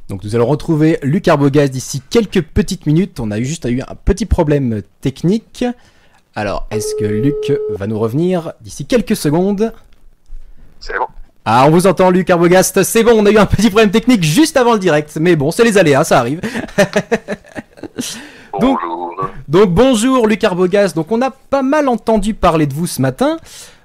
Donc nous allons retrouver Luc Arbogast d'ici quelques petites minutes. On a juste eu un petit problème technique. Alors, est-ce que Luc va nous revenir d'ici quelques secondes? C'est bon. Ah, on vous entend, Luc Arbogast. C'est bon, on a eu un petit problème technique juste avant le direct. Mais bon, c'est les aléas, ça arrive. Bonjour. Donc bonjour, Luc Arbogast. Donc on a pas mal entendu parler de vous ce matin.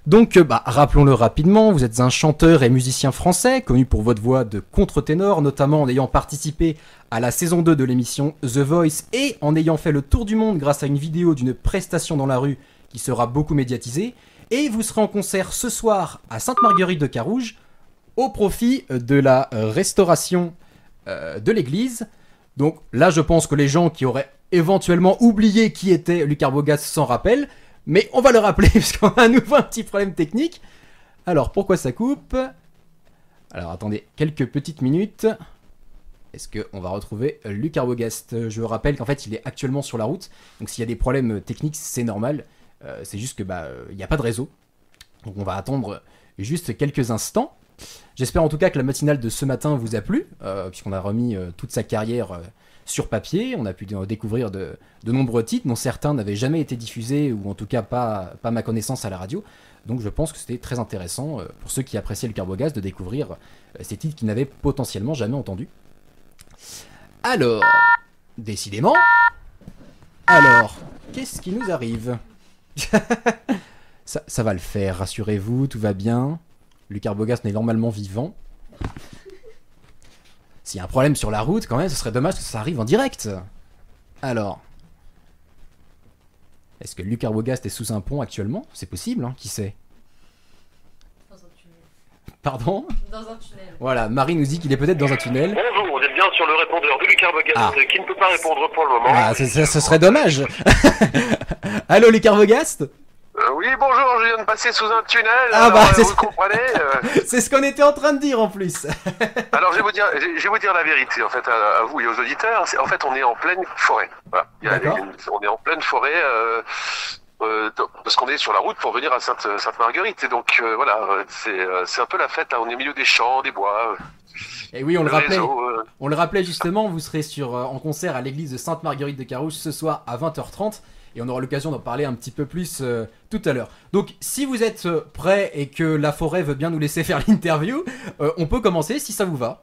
Donc, rappelons-le rapidement, vous êtes un chanteur et musicien français, connu pour votre voix de contre-ténor, notamment en ayant participé à la saison 2 de l'émission The Voice et en ayant fait le tour du monde grâce à une vidéo d'une prestation dans la rue qui sera beaucoup médiatisée. Et vous serez en concert ce soir à Sainte-Marguerite de Carouge au profit de la restauration de l'église. Donc là, je pense que les gens qui auraient éventuellement oublié qui était Luc Arbogast s'en rappellent. Mais on va le rappeler puisqu'on a à nouveau un petit problème technique. Alors, pourquoi ça coupe? Alors, attendez quelques petites minutes. Est-ce qu'on va retrouver Luc Arbogast? Je vous rappelle qu'en fait, il est actuellement sur la route. Donc, s'il y a des problèmes techniques, c'est normal. C'est juste que il n'y a pas de réseau. Donc, on va attendre juste quelques instants. J'espère en tout cas que la matinale de ce matin vous a plu, puisqu'on a remis toute sa carrière sur papier. On a pu découvrir de nombreux titres dont certains n'avaient jamais été diffusés, ou en tout cas pas ma connaissance à la radio. Donc je pense que c'était très intéressant pour ceux qui appréciaient Luc Arbogast de découvrir ces titres qu'ils n'avaient potentiellement jamais entendus. Alors, décidément, alors, qu'est-ce qui nous arrive? ça va le faire, rassurez-vous, tout va bien. Luc Arbogast est normalement vivant. S'il y a un problème sur la route, quand même, ce serait dommage que ça arrive en direct. Alors, est-ce que Luc Arbogast est sous un pont actuellement? C'est possible, hein, qui sait? Dans un tunnel. Pardon? Dans un tunnel. Voilà, Marie nous dit qu'il est peut-être dans un tunnel. Bonjour, vous êtes bien sur le répondeur de Luc Arbogast qui ne peut pas répondre pour le moment. Ah, ce serait dommage. Allô, Luc Arbogast? Oui, bonjour, je viens de passer sous un tunnel. Ah alors, bah, vous comprenez c'est ce qu'on était en train de dire en plus. Alors, je vais vous dire la vérité, en fait, à vous et aux auditeurs. En fait, on est en pleine forêt. Voilà. D'accord. On est en pleine forêt parce qu'on est sur la route pour venir à Sainte-Marguerite. Et donc, voilà, c'est un peu la fête. Là. On est au milieu des champs, des bois. Et oui, on le rappelait. Réseau, On le rappelait justement, vous serez en concert à l'église de Sainte-Marguerite de Carouge ce soir à 20h30. Et on aura l'occasion d'en parler un petit peu plus tout à l'heure. Donc, si vous êtes prêts et que la forêt veut bien nous laisser faire l'interview, on peut commencer si ça vous va.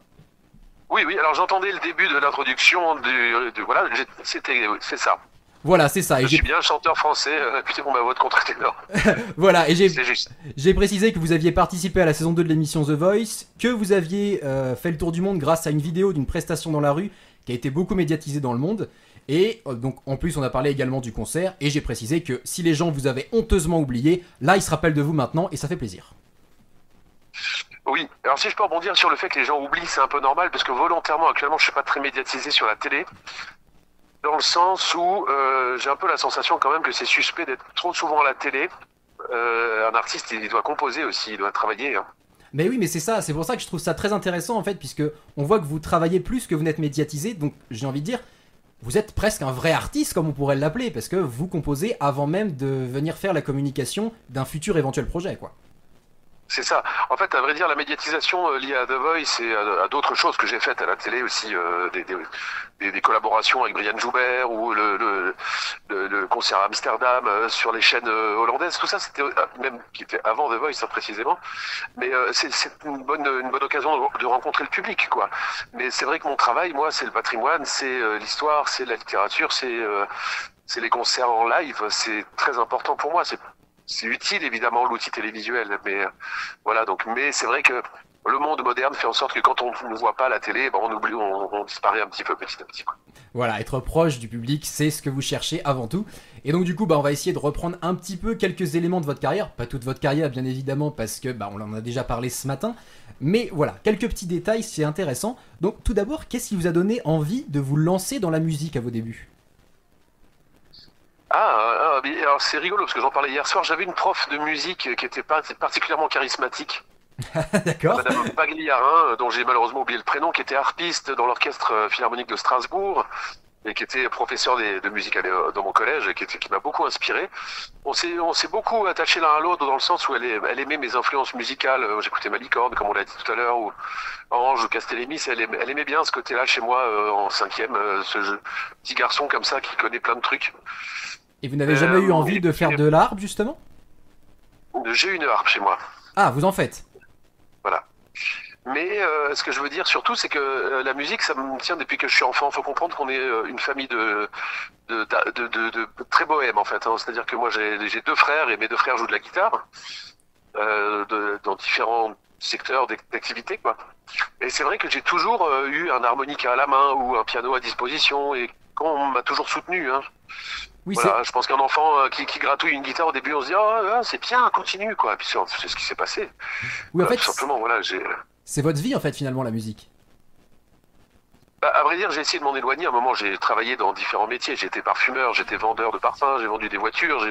Oui, alors j'entendais le début de l'introduction voilà, c'est ça. Voilà, c'est ça. Je suis bien chanteur français, écoutez mon voix de contre-ténor. Voilà, et C'est juste. j'ai précisé que vous aviez participé à la saison 2 de l'émission The Voice, que vous aviez fait le tour du monde grâce à une vidéo d'une prestation dans la rue qui a été beaucoup médiatisée dans le monde. Et donc en plus on a parlé également du concert, et j'ai précisé que si les gens vous avaient honteusement oublié, là ils se rappellent de vous maintenant et ça fait plaisir. Oui, alors si je peux rebondir sur le fait que les gens oublient, c'est un peu normal, parce que volontairement actuellement je suis pas très médiatisé sur la télé, dans le sens où j'ai un peu la sensation quand même que c'est suspect d'être trop souvent à la télé. Un artiste il doit composer aussi, il doit travailler. Hein. Mais oui, mais c'est ça, c'est pour ça que je trouve ça très intéressant en fait, puisque on voit que vous travaillez plus que vous n'êtes médiatisé, donc j'ai envie de dire, vous êtes presque un vrai artiste comme on pourrait l'appeler, parce que vous composez avant même de venir faire la communication d'un futur éventuel projet, quoi. C'est ça. En fait, à vrai dire, la médiatisation liée à The Voice et à d'autres choses que j'ai faites à la télé aussi, des collaborations avec Brian Joubert ou le concert à Amsterdam sur les chaînes hollandaises, tout ça, c'était même qui était avant The Voice, hein, précisément. Mais c'est une bonne occasion de rencontrer le public, quoi. Mais c'est vrai que mon travail, moi, c'est le patrimoine, c'est l'histoire, c'est la littérature, c'est les concerts en live. C'est très important pour moi. C'est utile évidemment l'outil télévisuel, mais voilà donc. Mais c'est vrai que le monde moderne fait en sorte que quand on ne voit pas la télé, on oublie, on disparaît un petit peu petit à petit. Quoi. Voilà, être proche du public, c'est ce que vous cherchez avant tout. Et donc du coup, on va essayer de reprendre un petit peu quelques éléments de votre carrière, pas toute votre carrière bien évidemment, parce que on en a déjà parlé ce matin. Mais voilà, quelques petits détails, c'est intéressant. Donc tout d'abord, qu'est-ce qui vous a donné envie de vous lancer dans la musique à vos débuts? Alors c'est rigolo parce que j'en parlais hier soir. J'avais une prof de musique qui était particulièrement charismatique. D'accord. Madame Pagliarin, dont j'ai malheureusement oublié le prénom, qui était harpiste dans l'orchestre philharmonique de Strasbourg. et qui était professeur de musique dans mon collège, et qui m'a beaucoup inspiré. On s'est beaucoup attaché l'un à l'autre dans le sens où elle aimait mes influences musicales. J'écoutais Malicorne, comme on l'a dit tout à l'heure, ou Orange ou Castellémis. Elle aimait bien ce côté-là chez moi en cinquième, petit garçon comme ça qui connaît plein de trucs. Et vous n'avez jamais eu envie de faire de l'harpe, justement? J'ai une harpe chez moi. Ah, vous en faites? Voilà. Mais ce que je veux dire surtout, c'est que la musique, ça me tient depuis que je suis enfant. Il faut comprendre qu'on est une famille de très bohème, en fait. Hein. C'est-à-dire que moi, j'ai 2 frères, et mes 2 frères jouent de la guitare dans différents secteurs d'activité, quoi. Et c'est vrai que j'ai toujours eu un harmonica à la main ou un piano à disposition, et qu'on m'a toujours soutenu, hein. Oui, voilà, je pense qu'un enfant qui gratouille une guitare au début, on se dit oh, c'est bien, continue, quoi. Et puis c'est ce qui s'est passé. Oui, en fait, tout simplement, voilà, c'est votre vie, en fait, finalement, la musique. Bah, à vrai dire, j'ai essayé de m'en éloigner. À un moment, j'ai travaillé dans différents métiers. J'étais parfumeur, j'étais vendeur de parfums, j'ai vendu des voitures,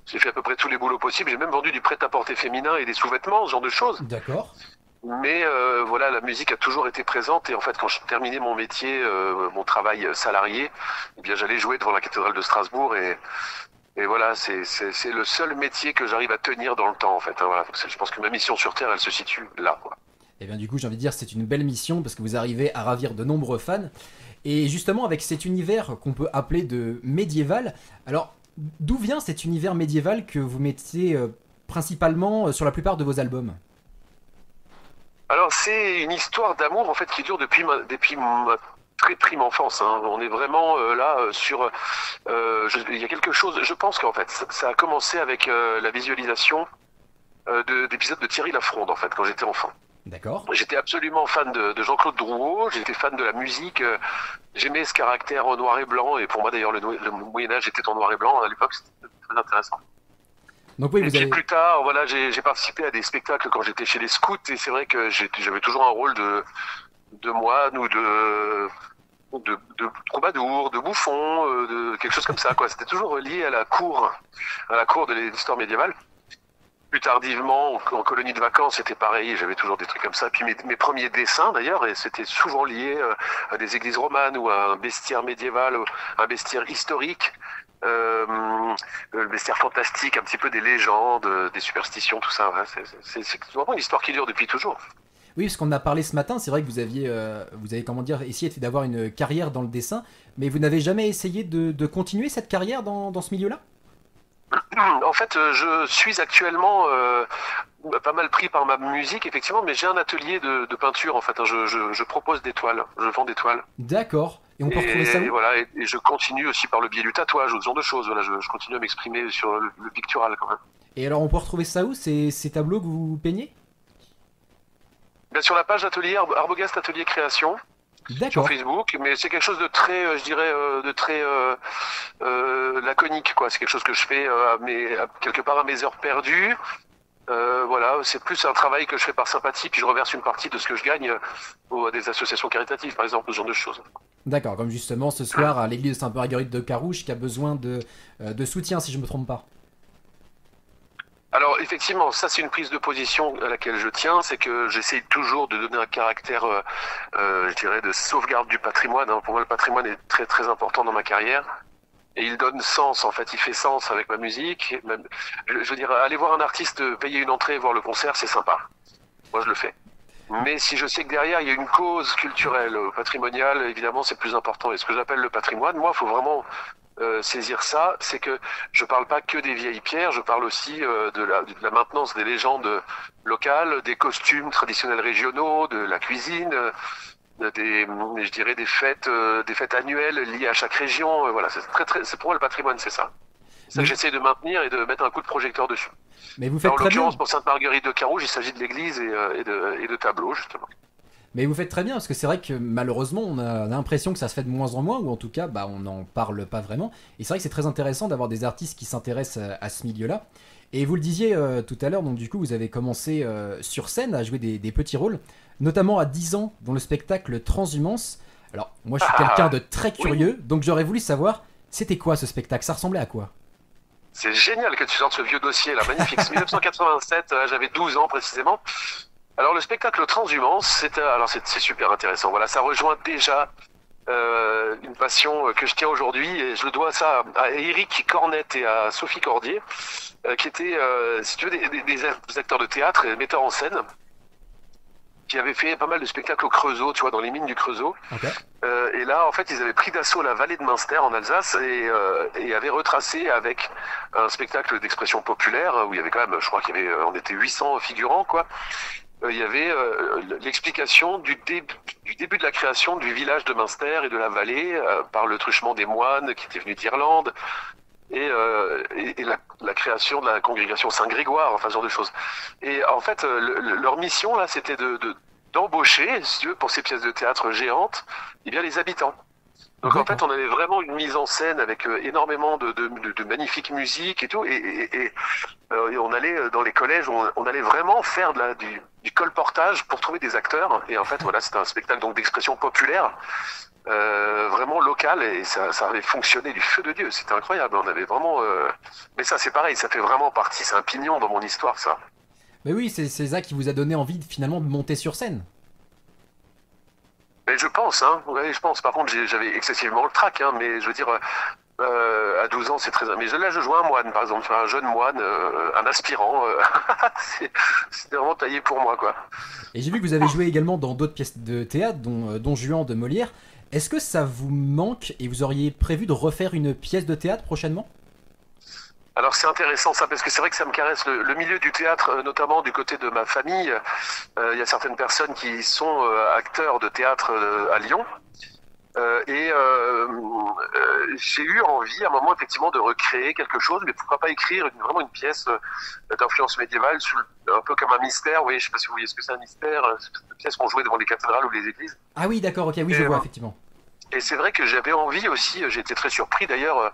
j'ai fait à peu près tous les boulots possibles. J'ai même vendu du prêt-à-porter féminin et des sous-vêtements, ce genre de choses. D'accord. Mais voilà, la musique a toujours été présente, et en fait, quand je terminais mon métier, mon travail salarié, eh bien, j'allais jouer devant la cathédrale de Strasbourg, et voilà, c'est le seul métier que j'arrive à tenir dans le temps, en fait. Hein, voilà. Je pense que ma mission sur Terre, elle se situe là, quoi. Et bien du coup, j'ai envie de dire, c'est une belle mission parce que vous arrivez à ravir de nombreux fans. Et justement, avec cet univers qu'on peut appeler de médiéval, alors d'où vient cet univers médiéval que vous mettez principalement sur la plupart de vos albums? Alors, c'est une histoire d'amour, en fait, qui dure depuis ma très prime enfance. Hein. On est vraiment là sur... il y a quelque chose... Je pense qu'en fait, ça a commencé avec la visualisation d'épisodes de Thierry Lafronde, en fait, quand j'étais enfant. D'accord. J'étais absolument fan de Jean-Claude Drouot, j'étais fan de la musique, j'aimais ce caractère en noir et blanc, et pour moi d'ailleurs le Moyen-Âge était en noir et blanc à l'époque, c'était très intéressant. Donc oui, et puis plus tard, voilà, j'ai participé à des spectacles quand j'étais chez les scouts, et c'est vrai que j'avais toujours un rôle de moine ou de troubadour, de bouffon, de quelque chose comme ça, quoi. C'était toujours lié à la cour de l'histoire médiévale. Plus tardivement, en colonie de vacances, c'était pareil, j'avais toujours des trucs comme ça. Puis mes premiers dessins, d'ailleurs, et c'était souvent lié à des églises romanes ou à un bestiaire médiéval, ou un bestiaire historique, le bestiaire fantastique, un petit peu des légendes, des superstitions, tout ça. Ouais. C'est vraiment une histoire qui dure depuis toujours. Oui, parce qu'on a parlé ce matin, c'est vrai que vous avez comment dire, essayé d'avoir une carrière dans le dessin, mais vous n'avez jamais essayé de continuer cette carrière dans ce milieu-là? En fait, je suis actuellement pas mal pris par ma musique, effectivement, mais j'ai un atelier de peinture, en fait. Hein. Je propose des toiles, je vends des toiles. D'accord. Et on peut retrouver ça où? Voilà, et je continue aussi par le biais du tatouage ou ce genre de choses. Voilà, je continue à m'exprimer sur le pictural, quand même. Et alors, on peut retrouver ça où, ces tableaux que vous peignez? Bien, sur la page atelier, Arbogast Atelier Création. Sur Facebook, mais c'est quelque chose de très, je dirais, de très laconique, quoi. C'est quelque chose que je fais quelque part à mes heures perdues. Voilà, c'est plus un travail que je fais par sympathie, puis je reverse une partie de ce que je gagne à des associations caritatives, par exemple, ce genre de choses. D'accord, comme justement ce soir à l'église de Sainte-Marguerite de Carouge qui a besoin de soutien, si je ne me trompe pas. Alors effectivement, ça c'est une prise de position à laquelle je tiens, c'est que j'essaye toujours de donner un caractère, je dirais, de sauvegarde du patrimoine. Hein. Pour moi, le patrimoine est très très important dans ma carrière, et il donne sens, en fait, il fait sens avec ma musique. Même, je veux dire, aller voir un artiste, payer une entrée, voir le concert, c'est sympa. Moi, je le fais. Mais si je sais que derrière, il y a une cause culturelle, patrimoniale, évidemment, c'est plus important. Et ce que j'appelle le patrimoine, moi, il faut vraiment saisir ça, c'est que je parle pas que des vieilles pierres, je parle aussi de la maintenance des légendes locales, des costumes traditionnels régionaux, de la cuisine, je dirais des fêtes annuelles liées à chaque région. Voilà, c'est pour moi le patrimoine, c'est ça. C'est ça que j'essaie de maintenir et de mettre un coup de projecteur dessus. Mais vous faites en très bien. En l'occurrence, pour Sainte-Marguerite de Carouge, il s'agit de l'église et de tableaux, justement. Mais vous faites très bien, parce que c'est vrai que malheureusement, on a l'impression que ça se fait de moins en moins, ou en tout cas, on n'en parle pas vraiment. Et c'est vrai que c'est très intéressant d'avoir des artistes qui s'intéressent à ce milieu-là. Et vous le disiez tout à l'heure, donc du coup, vous avez commencé sur scène à jouer des petits rôles, notamment à 10 ans, dans le spectacle Transhumance. Alors, moi, je suis quelqu'un de très curieux, donc j'aurais voulu savoir, c'était quoi ce spectacle? Ça ressemblait à quoi? C'est génial que tu sortes ce vieux dossier là, magnifique. C'est 1987, j'avais 12 ans précisément. Alors le spectacle Transhumance, c'est super intéressant. Voilà, ça rejoint déjà une passion que je tiens aujourd'hui, et je le dois ça à Éric Cornette et à Sophie Cordier, qui étaient, si tu veux, des acteurs de théâtre et metteurs en scène, qui avaient fait pas mal de spectacles au Creusot, tu vois, dans les mines du Creusot. Ok. Et là, en fait, ils avaient pris d'assaut la vallée de Münster en Alsace et avaient retracé avec un spectacle d'expression populaire où il y avait quand même, je crois qu'il y avait, on était 800 figurants, quoi. Il y avait l'explication du début de la création du village de Münster et de la vallée par le truchement des moines qui étaient venus d'Irlande et la création de la congrégation Saint-Grégoire, enfin ce genre de choses. Et en fait, leur mission là, c'était d'embaucher, si tu veux, pour ces pièces de théâtre géantes, eh bien les habitants. Donc en fait, on avait vraiment une mise en scène avec énormément de magnifique musique et tout, et on allait dans les collèges, on allait vraiment faire du colportage pour trouver des acteurs. Et en fait, voilà, c'était un spectacle donc d'expression populaire, vraiment local, et ça avait fonctionné du feu de Dieu. C'était incroyable. On avait vraiment, mais ça, c'est pareil, ça fait vraiment partie, c'est un pignon dans mon histoire, ça. Mais oui, c'est ça qui vous a donné envie finalement de monter sur scène. Mais je pense, hein. Ouais, je pense. Par contre, j'avais excessivement le trac, hein. Mais je veux dire, à 12 ans, c'est très. Mais là, je jouais un moine, par exemple, un jeune moine, un aspirant. C'était vraiment taillé pour moi, quoi. Et j'ai vu que vous avez joué également dans d'autres pièces de théâtre, dont Don Juan de Molière. Est-ce que ça vous manque et vous auriez prévu de refaire une pièce de théâtre prochainement? Alors c'est intéressant ça, parce que c'est vrai que ça me caresse le milieu du théâtre, notamment du côté de ma famille. Il y a certaines personnes qui sont acteurs de théâtre à Lyon. J'ai eu envie à un moment effectivement de recréer quelque chose, mais pourquoi pas écrire vraiment une pièce d'influence médiévale, un peu comme un mystère. Vous voyez, je sais pas si vous voyez ce que c'est un mystère, une pièce qu'on jouait devant les cathédrales ou les églises. Ah oui, d'accord, ok, oui, je vois, effectivement. Et c'est vrai que j'avais envie aussi, j'ai été très surpris d'ailleurs,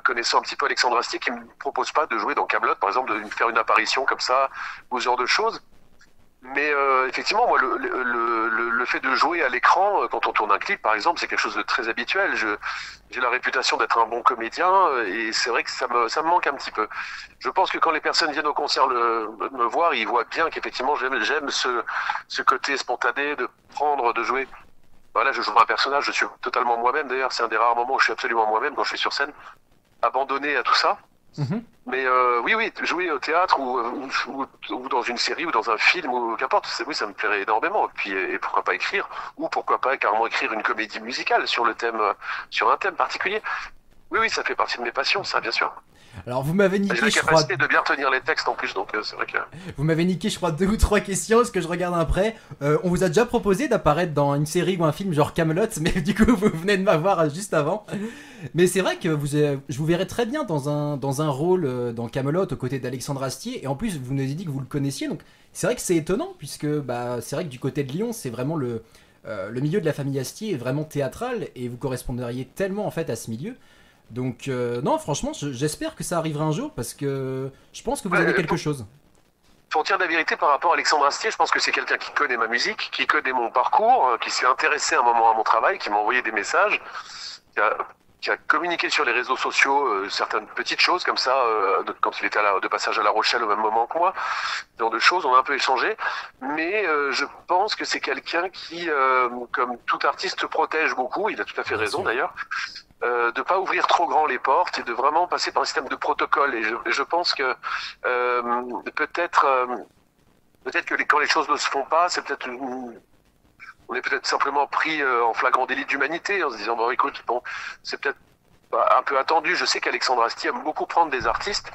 connaissant un petit peu Alexandre Astier, qui me propose pas de jouer dans Kaamelott, par exemple, de faire une apparition comme ça, ou ce genre de choses. Mais effectivement, moi, le fait de jouer à l'écran, quand on tourne un clip, par exemple, c'est quelque chose de très habituel. J'ai la réputation d'être un bon comédien, et c'est vrai que ça me manque un petit peu. Je pense que quand les personnes viennent au concert me voir, ils voient bien qu'effectivement, j'aime ce côté spontané de prendre, de jouer. Voilà, je joue un personnage, je suis totalement moi-même. D'ailleurs, c'est un des rares moments où je suis absolument moi-même quand je suis sur scène, abandonné à tout ça. Mhm. Mais oui, jouer au théâtre ou dans une série ou dans un film ou qu'importe, oui, ça me plairait énormément. Et pourquoi pas écrire, ou pourquoi pas carrément écrire une comédie musicale sur sur un thème particulier. Oui, ça fait partie de mes passions, ça, bien sûr. Alors vous m'avez J'ai niqué, la je crois, capacité de bien retenir les textes en plus, donc c'est vrai que... vous m'avez niqué, je crois, 2 ou 3 questions, ce que je regarde après. On vous a déjà proposé d'apparaître dans une série ou un film genre Kaamelott, mais du coup vous venez de m'avoir juste avant. Mais c'est vrai que je vous verrais très bien dans un rôle dans Kaamelott aux côtés d'Alexandre Astier, et en plus vous nous avez dit que vous le connaissiez, donc c'est vrai que c'est étonnant, puisque bah, c'est vrai que du côté de Lyon, c'est vraiment le milieu de la famille Astier est vraiment théâtral, et vous correspondriez tellement en fait à ce milieu. Donc non, franchement, j'espère que ça arrivera un jour, parce que je pense que vous avez quelque chose. Pour dire la vérité par rapport à Alexandre Astier, je pense que c'est quelqu'un qui connaît ma musique, qui connaît mon parcours, qui s'est intéressé à un moment à mon travail, qui m'a envoyé des messages, qui a communiqué sur les réseaux sociaux certaines petites choses comme ça, quand il était de passage à La Rochelle au même moment que moi, ce genre de choses, on a un peu échangé, mais je pense que c'est quelqu'un qui, comme tout artiste, protège beaucoup, il a tout à fait raison d'ailleurs, de pas ouvrir trop grand les portes et de vraiment passer par un système de protocole. Et je pense que peut-être que quand les choses ne se font pas, c'est peut-être on est peut-être simplement pris en flagrant délit d'humanité en se disant bon écoute, bon, c'est peut-être un peu attendu. Je sais qu'Alexandre Astier aime beaucoup prendre des artistes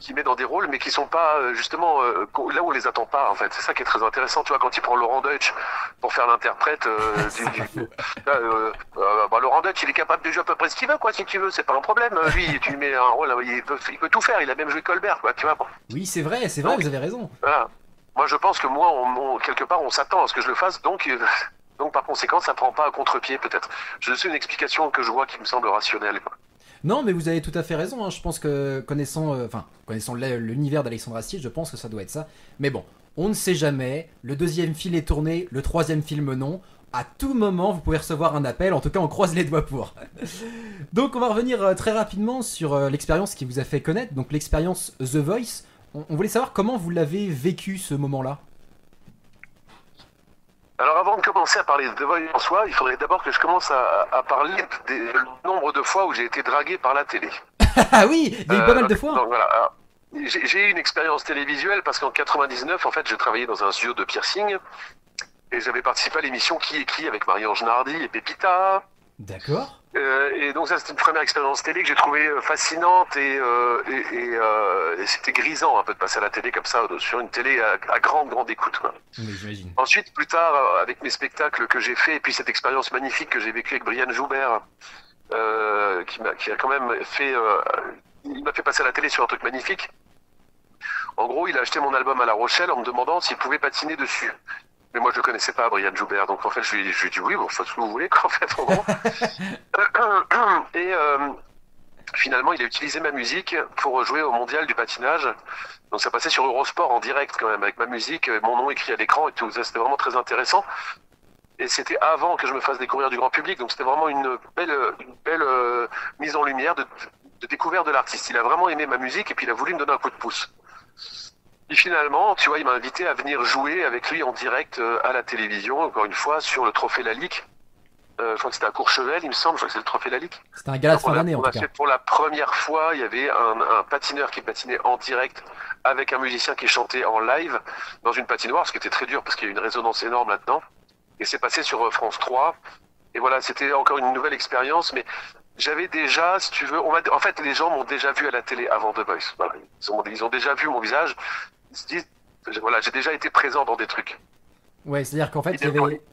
qui met dans des rôles, mais qui sont pas justement là où on les attend pas. En fait, c'est ça qui est très intéressant. Tu vois, quand il prend Laurent Deutsch pour faire l'interprète Laurent Deutsch, il est capable de jouer à peu près ce qu'il veut, quoi. Si tu veux, c'est pas un problème. Lui, tu lui mets un rôle, il peut tout faire. Il a même joué Colbert, quoi. Tu vois. Bon. Oui, c'est vrai, Donc, vous avez raison. Voilà. Moi, je pense que moi, quelque part, on s'attend à ce que je le fasse, donc par conséquent, ça prend pas à contre-pied, peut-être. C'est une explication que je vois qui me semble rationnelle, quoi. Non, mais vous avez tout à fait raison, hein. Je pense que connaissant l'univers d'Alexandre Astier, je pense que ça doit être ça. Mais bon, on ne sait jamais. Le 2e film est tourné, le 3e film non. À tout moment, vous pouvez recevoir un appel. En tout cas, on croise les doigts pour. Donc, on va revenir très rapidement sur l'expérience qui vous a fait connaître. Donc, l'expérience The Voice. On voulait savoir comment vous l'avez vécu ce moment-là. Alors avant de commencer à parler de The Voice en soi, il faudrait d'abord que je commence à parler du nombre de fois où j'ai été dragué par la télé. Ah oui, il y a eu pas mal de fois. Donc voilà. Alors, j'ai eu une expérience télévisuelle parce qu'en 99, en fait, je travaillais dans un studio de piercing et j'avais participé à l'émission Qui est qui avec Marie-Ange Nardi et Pépita. D'accord. Et donc ça, c'était une première expérience télé que j'ai trouvée fascinante et c'était grisant un peu de passer à la télé comme ça, sur une télé à grande écoute, quoi. Oui, j'imagine. Ensuite, plus tard, avec mes spectacles que j'ai fait, et puis cette expérience magnifique que j'ai vécue avec Brian Joubert, qui a quand même fait, il m'a fait passer à la télé sur un truc magnifique. En gros, il a acheté mon album à La Rochelle en me demandant s'il pouvait patiner dessus. Mais moi, je le connaissais pas, Brian Joubert, donc en fait, je lui ai dit oui, bon, faites ce que vous voulez, quoi, en fait, en gros. Et finalement, il a utilisé ma musique pour jouer au mondial du patinage. Donc ça passait sur Eurosport en direct quand même, avec ma musique, mon nom écrit à l'écran et tout. Ça, c'était vraiment très intéressant. Et c'était avant que je me fasse découvrir du grand public, donc c'était vraiment une belle mise en lumière de découverte de l'artiste. Il a vraiment aimé ma musique et puis il a voulu me donner un coup de pouce. Et finalement, tu vois, il m'a invité à venir jouer avec lui en direct à la télévision, encore une fois, sur le Trophée Lalique. Je crois que c'était à Courchevel, il me semble, je crois que c'est le Trophée Lalique. C'était un gala de fin d'année en tout cas. Pour la première fois, il y avait un patineur qui patinait en direct avec un musicien qui chantait en live dans une patinoire, ce qui était très dur parce qu'il y a une résonance énorme là-dedans. Et c'est passé sur France 3. Et voilà, c'était encore une nouvelle expérience, mais j'avais déjà, si tu veux, en fait, les gens m'ont déjà vu à la télé avant The Voice. Voilà. Ils ont déjà vu mon visage. Ils se disent, voilà, j'ai déjà été présent dans des trucs. Ouais, c'est-à-dire qu'en fait,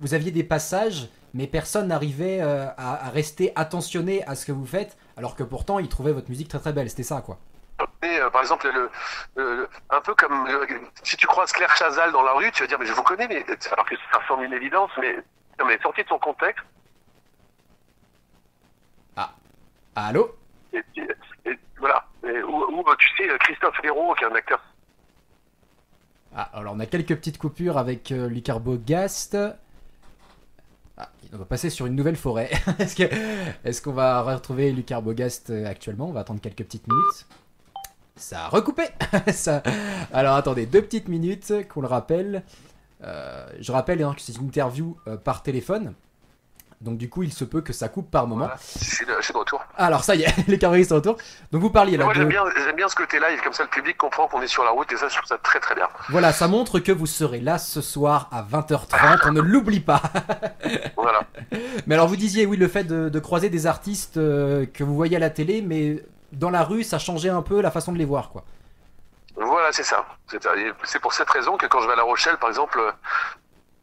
vous aviez des passages, mais personne n'arrivait à rester attentionné à ce que vous faites, alors que pourtant, ils trouvaient votre musique très très belle. C'était ça, quoi. Et, par exemple, un peu comme si tu croises Claire Chazal dans la rue, tu vas dire, mais je vous connais, mais alors que ça semble une évidence, mais non, mais sorti de son contexte. Ah, allô? Et voilà. Ou tu sais, Christophe Hérault, qui est un acteur. Ah, alors on a quelques petites coupures avec Luc Arbogast. Ah, on va passer sur une nouvelle forêt. Est-ce qu'on va retrouver Luc Arbogast actuellement? On va attendre quelques petites minutes. Ça a recoupé. Alors attendez, 2 petites minutes qu'on le rappelle. Je rappelle que c'est une interview par téléphone. Donc du coup, il se peut que ça coupe par moment. Voilà, c'est de retour. Alors ça y est, les carrières sont de retour. Donc vous parliez là. Moi j'aime bien ce côté live, comme ça le public comprend qu'on est sur la route et ça je trouve ça très très bien. Voilà, ça montre que vous serez là ce soir à 20h30, on ne l'oublie pas. Voilà. Mais alors vous disiez oui, le fait de croiser des artistes que vous voyez à la télé, mais dans la rue ça changeait un peu la façon de les voir, quoi. Voilà, c'est ça. C'est pour cette raison que quand je vais à La Rochelle, par exemple,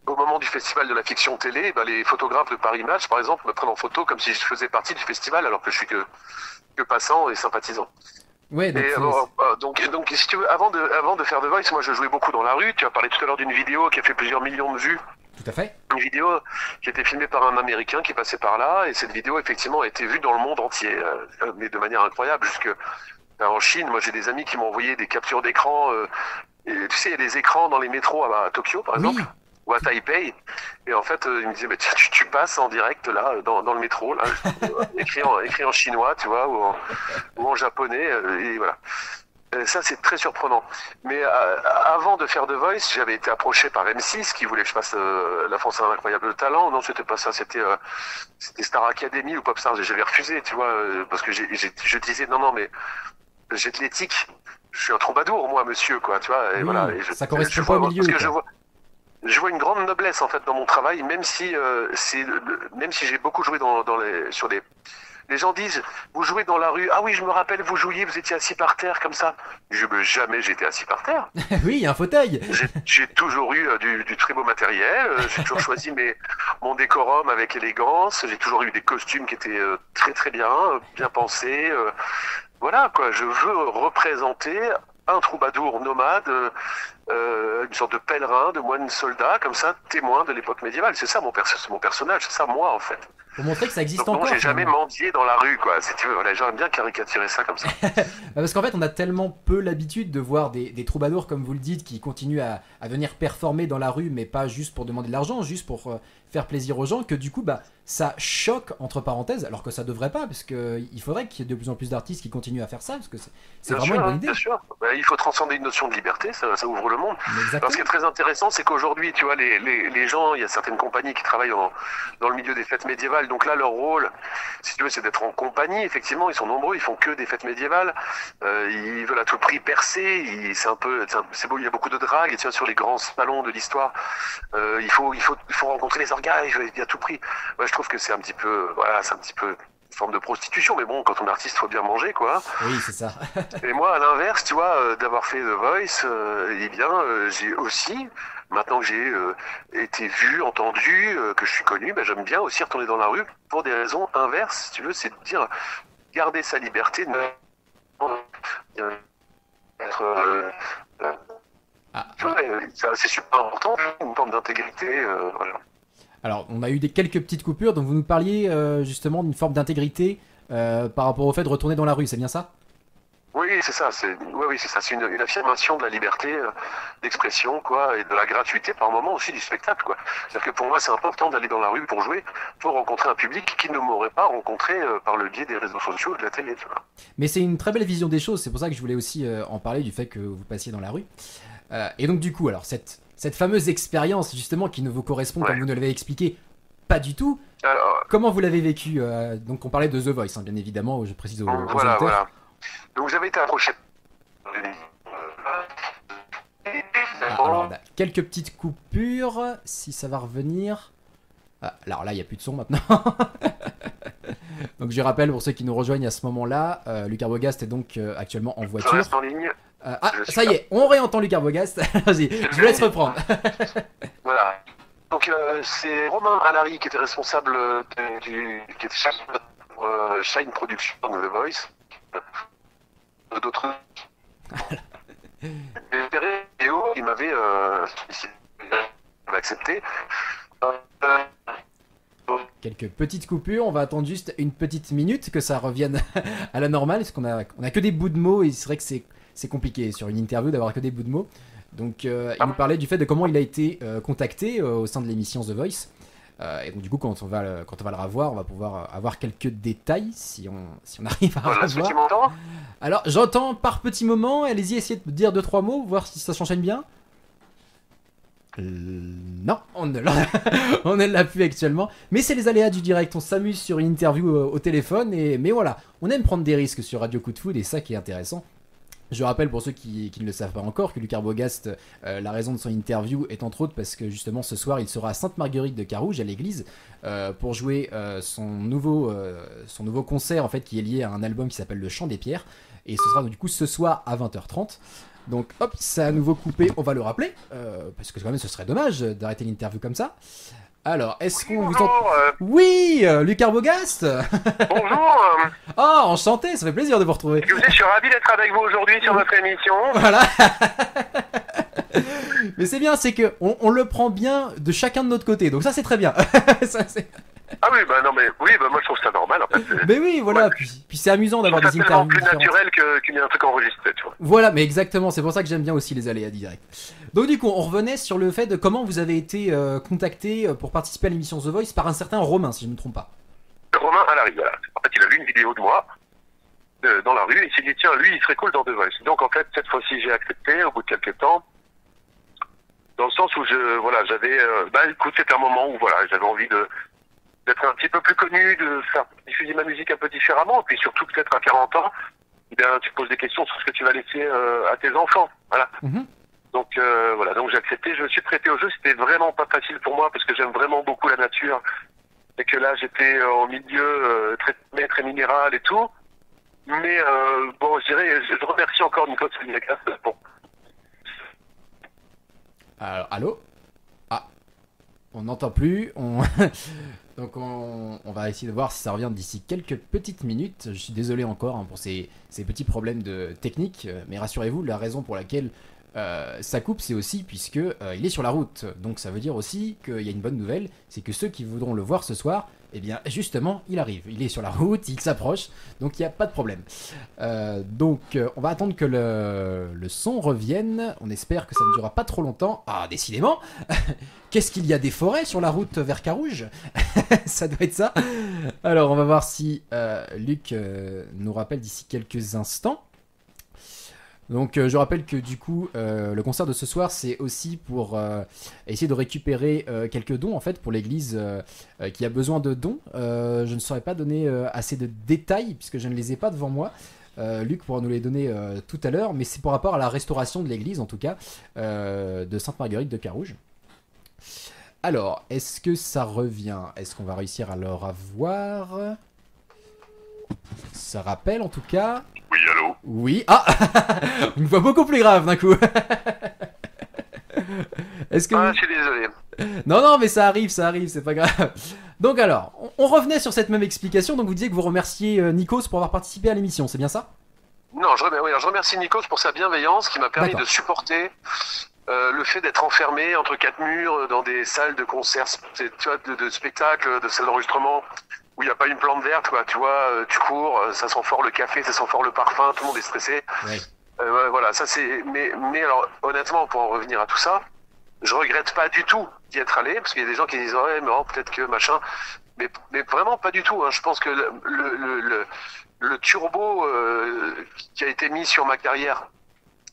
au moment du festival de la fiction télé, ben, les photographes de Paris Match, par exemple, me prennent en photo comme si je faisais partie du festival, alors que je suis que passant et sympathisant. Ouais, donc, donc, si tu veux, avant de faire The Voice, moi je jouais beaucoup dans la rue. Tu as parlé tout à l'heure d'une vidéo qui a fait plusieurs millions de vues. Tout à fait. Une vidéo qui a été filmée par un Américain qui passait par là, et cette vidéo effectivement a été vue dans le monde entier, mais de manière incroyable, jusque en Chine. Moi j'ai des amis qui m'ont envoyé des captures d'écran. Et, tu sais, il y a des écrans dans les métros à Tokyo, par exemple. Ou à Taipei, et en fait il me disait, tu passes en direct là dans le métro là, écrit en chinois, tu vois, ou en japonais, et voilà. Ça c'est très surprenant. Mais avant de faire The Voice, j'avais été approché par M6 qui voulait que je fasse La France a un incroyable talent. Non, c'était pas ça, c'était Star Academy ou Popstars, et j'avais refusé, tu vois, parce que je disais non mais j'ai de l'éthique, je suis un troubadour moi monsieur, quoi, tu vois, et voilà. Et ça correspond pas au milieu. Parce que je vois une grande noblesse en fait dans mon travail, même si j'ai beaucoup joué sur les gens disent, vous jouez dans la rue, ah oui je me rappelle, vous jouiez, vous étiez assis par terre comme ça. Jamais j'étais assis par terre. Oui, il y a un fauteuil. J'ai toujours eu du très beau matériel, j'ai toujours choisi mon décorum avec élégance, j'ai toujours eu des costumes qui étaient très très bien pensés. Voilà quoi, je veux représenter un troubadour nomade, une sorte de pèlerin, de moine soldat, comme ça, témoin de l'époque médiévale. C'est ça mon personnage, c'est ça moi en fait. Pour montrer que ça existe donc, encore. J'ai jamais mendié dans la rue, quoi. Si tu veux, voilà, j'aimerais bien caricaturer ça comme ça. Parce qu'en fait, on a tellement peu l'habitude de voir des troubadours, comme vous le dites, qui continuent à venir performer dans la rue, mais pas juste pour demander de l'argent, juste pour faire plaisir aux gens, que du coup, ça choque, entre parenthèses, alors que ça devrait pas, parce qu'il faudrait qu'il y ait de plus en plus d'artistes qui continuent à faire ça, parce que c'est vraiment une bonne idée. Bien sûr, il faut transcender une notion de liberté, ça ouvre le monde. Alors, Exactement. ce qui est très intéressant, c'est qu'aujourd'hui, tu vois, les gens, il y a certaines compagnies qui travaillent dans le milieu des fêtes médiévales. Donc là, leur rôle, si tu veux, c'est d'être en compagnie. Effectivement, ils sont nombreux, ils font que des fêtes médiévales. Ils veulent à tout prix percer. C'est beau, il y a beaucoup de drague. Et tu vois, sur les grands salons de l'histoire, il faut rencontrer les organes à tout prix. Ouais, je trouve que c'est un petit peu, voilà, c'est un petit peu une forme de prostitution. Mais bon, quand on est artiste, faut bien manger, quoi. Oui, c'est ça. Et moi, à l'inverse, tu vois, d'avoir fait The Voice, eh bien, j'ai aussi, maintenant que j'ai été vu, entendu, que je suis connu, ben, j'aime bien aussi retourner dans la rue pour des raisons inverses, si tu veux, c'est de dire, garder sa liberté, de être, Ah, c'est super important, une forme d'intégrité, voilà. alors, on a eu quelques petites coupures, donc vous nous parliez justement d'une forme d'intégrité par rapport au fait de retourner dans la rue, c'est bien ça? Oui, c'est ça. Oui, c'est ça. C'est une affirmation de la liberté d'expression, quoi, et de la gratuité par moment aussi du spectacle, quoi. C'est-à-dire que pour moi, c'est important d'aller dans la rue pour jouer, pour rencontrer un public qui ne m'aurait pas rencontré par le biais des réseaux sociaux ou de la télé, tu vois. Mais c'est une très belle vision des choses, c'est pour ça que je voulais aussi en parler du fait que vous passiez dans la rue. Et donc du coup, alors cette fameuse expérience justement qui ne vous correspond, Ouais. comme vous nous l'avez expliqué, pas du tout. Alors, Comment vous l'avez vécu Donc on parlait de The Voice, hein, bien évidemment, je précise aux voilà, auditeurs. voilà. Donc j'avais été approché. Alors on a quelques petites coupures, si ça va revenir. Ah, alors là, il n'y a plus de son maintenant. Donc je rappelle pour ceux qui nous rejoignent à ce moment-là, Luc Arbogast est donc actuellement en Je voiture. reste en ligne. Ah, Je suis ça y est, on réentend Luc Arbogast. Vas-y, je vous laisse reprendre. Voilà. Donc c'est Romain Alary qui était responsable qui était chef de Shine Production de The Voice. D'autres. Et Théo, il m'avait accepté. Quelques petites coupures, on va attendre juste une petite minute que ça revienne à la normale, parce qu'on a que des bouts de mots et c'est vrai que c'est compliqué sur une interview d'avoir que des bouts de mots. Donc il nous parlait du fait de comment il a été contacté au sein de l'émission The Voice. Et donc du coup quand on va le revoir, on va pouvoir avoir quelques détails si on arrive à Voilà, est-ce que tu revoir. m'entends? Alors j'entends par petits moments, allez-y essayez de dire 2-3 mots, voir si ça s'enchaîne bien. Non, on ne l'a plus actuellement. Mais c'est les aléas du direct. On s'amuse sur une interview au téléphone. Mais voilà, on aime prendre des risques sur Radio Coup de Foudre et ça qui est intéressant. Je rappelle pour ceux qui ne le savent pas encore que Luc Arbogast, la raison de son interview est entre autres parce que justement ce soir il sera à Sainte-Marguerite de Carouge à l'église pour jouer son nouveau concert en fait qui est lié à un album qui s'appelle Le Chant des Pierres. Et ce sera du coup ce soir à 20h30. Donc hop, ça a à nouveau coupé, on va le rappeler, parce que quand même ce serait dommage d'arrêter l'interview comme ça. Alors, est-ce qu'on vous entend... Bonjour, Oui, Luc Arbogast. bonjour. Oh, enchanté, ça fait plaisir de vous retrouver. Je suis ravi d'être avec vous aujourd'hui sur votre émission. Voilà. Mais c'est bien, c'est que on le prend bien de chacun de notre côté, donc ça c'est très bien. Ça, c'est- Ah oui, bah non, mais oui, bah moi je trouve ça normal en fait. Mais oui, voilà, Ouais. puis c'est amusant d'avoir C'est des tellement interviews plus différentes. naturel qu'il y ait un truc enregistré, tu vois. Voilà, mais exactement, c'est pour ça que j'aime bien aussi les aléas directs. Donc du coup, on revenait sur le fait de comment vous avez été contacté pour participer à l'émission The Voice par un certain Romain, si je ne me trompe pas. Romain Alary, voilà. En fait, il a vu une vidéo de moi dans la rue et il s'est dit, tiens, lui, il serait cool dans The Voice. Donc en fait, cette fois-ci, j'ai accepté au bout de quelques temps. Dans le sens où j'avais, écoute, c'était un moment où j'avais envie d'être un petit peu plus connu, de faire diffuser ma musique un peu différemment, et puis surtout peut-être à 40 ans, eh bien, tu poses des questions sur ce que tu vas laisser à tes enfants, voilà. Mhm. Donc donc j'ai accepté, je me suis prêté au jeu, c'était vraiment pas facile pour moi parce que j'aime vraiment beaucoup la nature, et que là j'étais en milieu très minéral et tout, mais bon, je dirais, je remercie encore Nicolas Saliagas pour... Alors, allô? Ah, on n'entend plus. Donc on va essayer de voir si ça revient d'ici quelques petites minutes. Je suis désolé encore pour ces petits problèmes de technique, mais rassurez-vous, la raison pour laquelle ça coupe, c'est aussi puisque il est sur la route. Donc ça veut dire aussi qu'il y a une bonne nouvelle, c'est que ceux qui voudront le voir ce soir, eh bien justement, il arrive. Il est sur la route, il s'approche, donc il n'y a pas de problème. Donc on va attendre que le son revienne. On espère que ça ne durera pas trop longtemps. Ah, décidément. Qu'est-ce qu'il y a des forêts sur la route vers Carouge? Ça doit être ça. Alors on va voir si Luc nous rappelle d'ici quelques instants. Donc je rappelle que du coup le concert de ce soir c'est aussi pour essayer de récupérer quelques dons en fait pour l'église qui a besoin de dons. Je ne saurais pas donner assez de détails puisque je ne les ai pas devant moi. Luc pourra nous les donner tout à l'heure, mais c'est par rapport à la restauration de l'église en tout cas de Sainte-Marguerite de Carouge. Alors, est-ce que ça revient? Est-ce qu'on va réussir à le avoir? Ça rappelle en tout cas. Oui, allô? Oui, ah une voix beaucoup plus grave d'un coup. Est-ce que Ah, je suis désolé. Non, mais ça arrive, c'est pas grave. Donc alors, on revenait sur cette même explication, donc vous disiez que vous remerciez Nikos pour avoir participé à l'émission, c'est bien ça? Non, je remercie Nikos pour sa bienveillance qui m'a permis D'accord. de supporter le fait d'être enfermé entre quatre murs dans des salles de concert, tu vois, de spectacle, de salles d'enregistrement où il n'y a pas une plante verte, quoi. Tu vois, tu cours, ça sent fort le café, ça sent fort le parfum, tout le monde est stressé. Ouais. Ouais, voilà, ça c'est. Mais alors, honnêtement, pour en revenir à tout ça, je regrette pas du tout d'y être allé, parce qu'il y a des gens qui disent ouais, mais oh, peut-être que machin, mais vraiment pas du tout. Hein. Je pense que le turbo qui a été mis sur ma carrière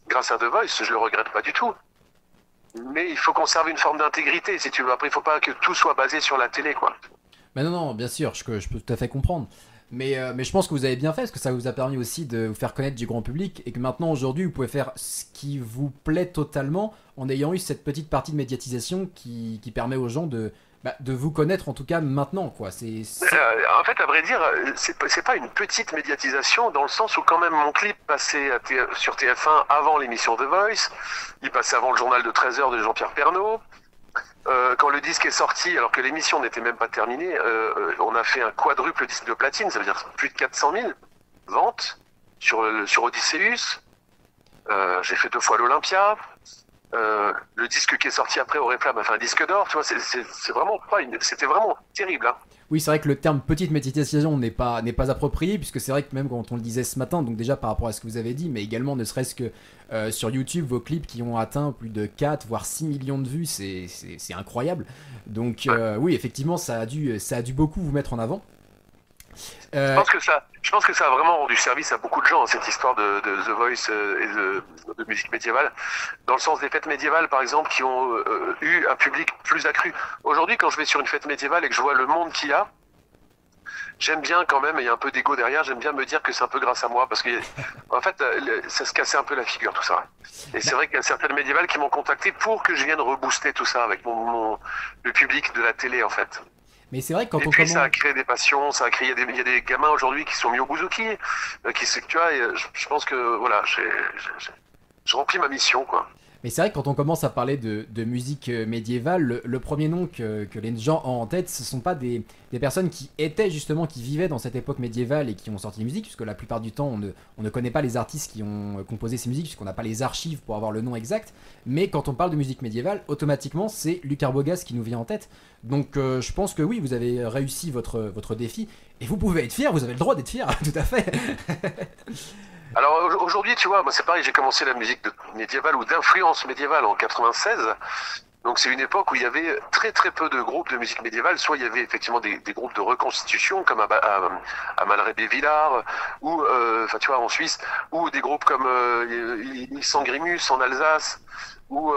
grâce à The Voice, je le regrette pas du tout. Mais il faut conserver une forme d'intégrité, si tu veux. Après, il faut pas que tout soit basé sur la télé, quoi. Mais non, bien sûr, je peux tout à fait comprendre. Mais je pense que vous avez bien fait, parce que ça vous a permis aussi de vous faire connaître du grand public, et que maintenant, aujourd'hui, vous pouvez faire ce qui vous plaît totalement, en ayant eu cette petite partie de médiatisation qui permet aux gens de vous connaître, en tout cas, maintenant, quoi. En fait, à vrai dire, c'est pas une petite médiatisation, dans le sens où quand même mon clip passait sur TF1 avant l'émission The Voice, il passait avant le journal de 13h de Jean-Pierre Pernaut. Quand le disque est sorti, alors que l'émission n'était même pas terminée, on a fait un quadruple disque de platine, ça veut dire plus de 400 000 ventes sur Odysseus. J'ai fait 2 fois l'Olympia. Le disque qui est sorti après Oriflamme a fait un disque d'or. Tu vois, c'est vraiment pas c'était vraiment terrible. Hein. Oui, c'est vrai que le terme petite médiatisation n'est pas approprié, puisque c'est vrai que même quand on le disait ce matin, donc déjà par rapport à ce que vous avez dit, mais également ne serait-ce que sur YouTube, vos clips qui ont atteint plus de 4 voire 6 millions de vues, c'est incroyable. Donc oui, effectivement, ça a dû beaucoup vous mettre en avant. Je pense que ça a vraiment rendu service à beaucoup de gens, cette histoire de The Voice et de musique médiévale, dans le sens des fêtes médiévales, par exemple, qui ont eu un public plus accru. Aujourd'hui, quand je vais sur une fête médiévale et que je vois le monde qu'il y a, j'aime bien quand même, il y a un peu d'ego derrière, j'aime bien me dire que c'est un peu grâce à moi, parce que en fait, ça se cassait un peu la figure, tout ça. Et c'est vrai qu'il y a certaines médiévales qui m'ont contacté pour que je vienne rebooster tout ça avec le public de la télé, en fait. Mais c'est vrai que quand Et on puis commence... ça a créé des passions, ça a créé, il y a des gamins aujourd'hui qui sont mis au bouzouki, tu vois, et je pense que voilà, je remplis ma mission, quoi. Mais c'est vrai que quand on commence à parler de musique médiévale, le premier nom que les gens ont en tête, ce sont pas des personnes qui vivaient dans cette époque médiévale et qui ont sorti des musiques, puisque la plupart du temps, on ne connaît pas les artistes qui ont composé ces musiques, puisqu'on n'a pas les archives pour avoir le nom exact. Mais quand on parle de musique médiévale, automatiquement, c'est Luc Arbogast qui nous vient en tête. Donc je pense que oui, vous avez réussi votre défi, et vous pouvez être fier, vous avez le droit d'être fier, tout à fait. Alors aujourd'hui, tu vois, moi c'est pareil, j'ai commencé la musique médiévale ou d'influence médiévale en 96. Donc c'est une époque où il y avait très très peu de groupes de musique médiévale. Soit il y avait effectivement des groupes de reconstitution comme à Malraux-Villars ou enfin tu vois en Suisse, ou des groupes comme Sangrimus en Alsace ou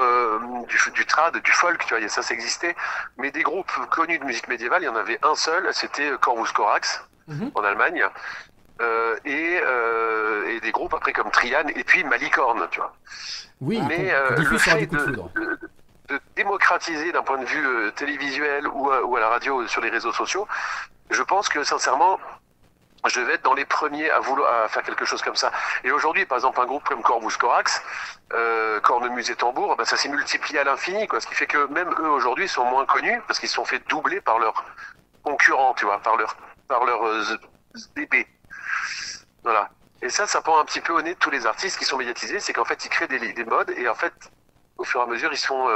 du trad, du folk, tu vois, ça existait. Mais des groupes connus de musique médiévale, il y en avait un seul, c'était Corvus Corax en Allemagne. Et des groupes après comme Triane et puis Malicorne, tu vois. Oui, mais le fait de démocratiser d'un point de vue télévisuel ou à la radio sur les réseaux sociaux, je pense que sincèrement, je vais être dans les premiers à faire quelque chose comme ça. Et aujourd'hui, par exemple, un groupe comme Corvus Corax, Cornemuse et Tambour, ben, ça s'est multiplié à l'infini, quoi. Ce qui fait que même eux aujourd'hui sont moins connus parce qu'ils se sont fait doubler par leurs concurrents, tu vois, par leurs bébés. Voilà. Et ça prend un petit peu au nez de tous les artistes qui sont médiatisés, c'est qu'en fait, ils créent des modes et en fait, au fur et à mesure, ils sont